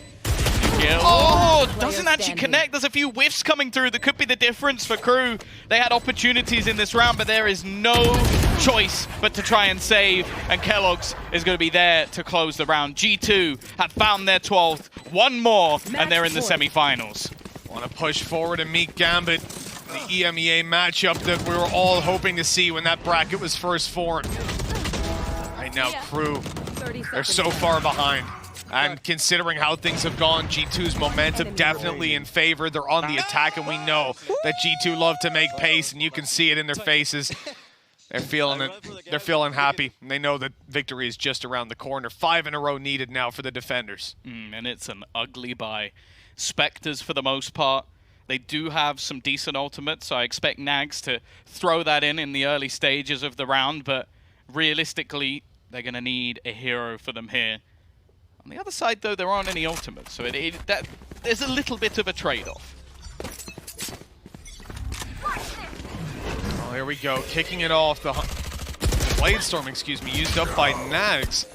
Oh, doesn't actually connect. There's a few whiffs coming through that could be the difference for KRÜ. They had opportunities in this round, but there is no choice but to try and save, and Kellogg's is going to be there to close the round. G2 have found their 12th, one more, and they're in the semifinals. Want to push forward and meet Gambit, the EMEA matchup that we were all hoping to see when that bracket was first formed. Right now, KRÜ, they're so far behind. And considering how things have gone, G2's momentum definitely in favor. They're on the attack, and we know that G2 love to make pace, and you can see it in their faces. They're feeling it. They're feeling happy, and they know that victory is just around the corner. 5 in a row needed now for the defenders. And it's an ugly buy. Spectres, for the most part, they do have some decent ultimates, so I expect Nags to throw that in the early stages of the round, but realistically, they're going to need a hero for them here. On the other side, though, there aren't any ultimates, so there's a little bit of a trade-off. Oh, here we go, kicking it off. The Blade Storm, used up by Nags.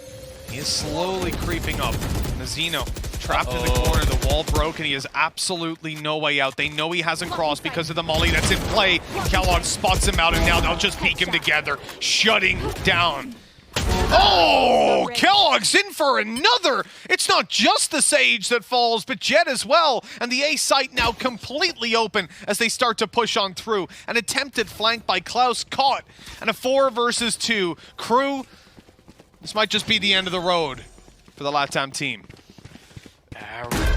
He is slowly creeping up. Mazzino trapped in the corner, the wall broken. He has absolutely no way out. They know he hasn't crossed because of the molly that's in play. Kellogg spots him out, and now they'll just peek him together, shutting down. Oh, Kellogg's in for another. It's not just the Sage that falls, but Jet as well. And the A site now completely open as they start to push on through. An attempted flank by Klaus caught. And a 4 versus 2. KRÜ, this might just be the end of the road for the LATAM team.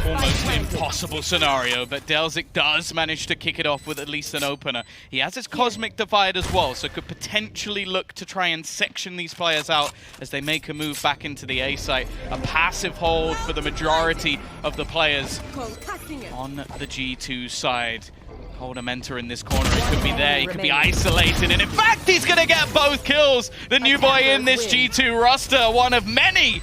Almost impossible scenario, but Delzik does manage to kick it off with at least an opener. He has his Cosmic Divide as well, so could potentially look to try and section these players out as they make a move back into the A site. A passive hold for the majority of the players on the G2 side. Mentor in this corner, he could be there, he could be isolated, and in fact, he's going to get both kills. The new boy in this G2 roster, one of many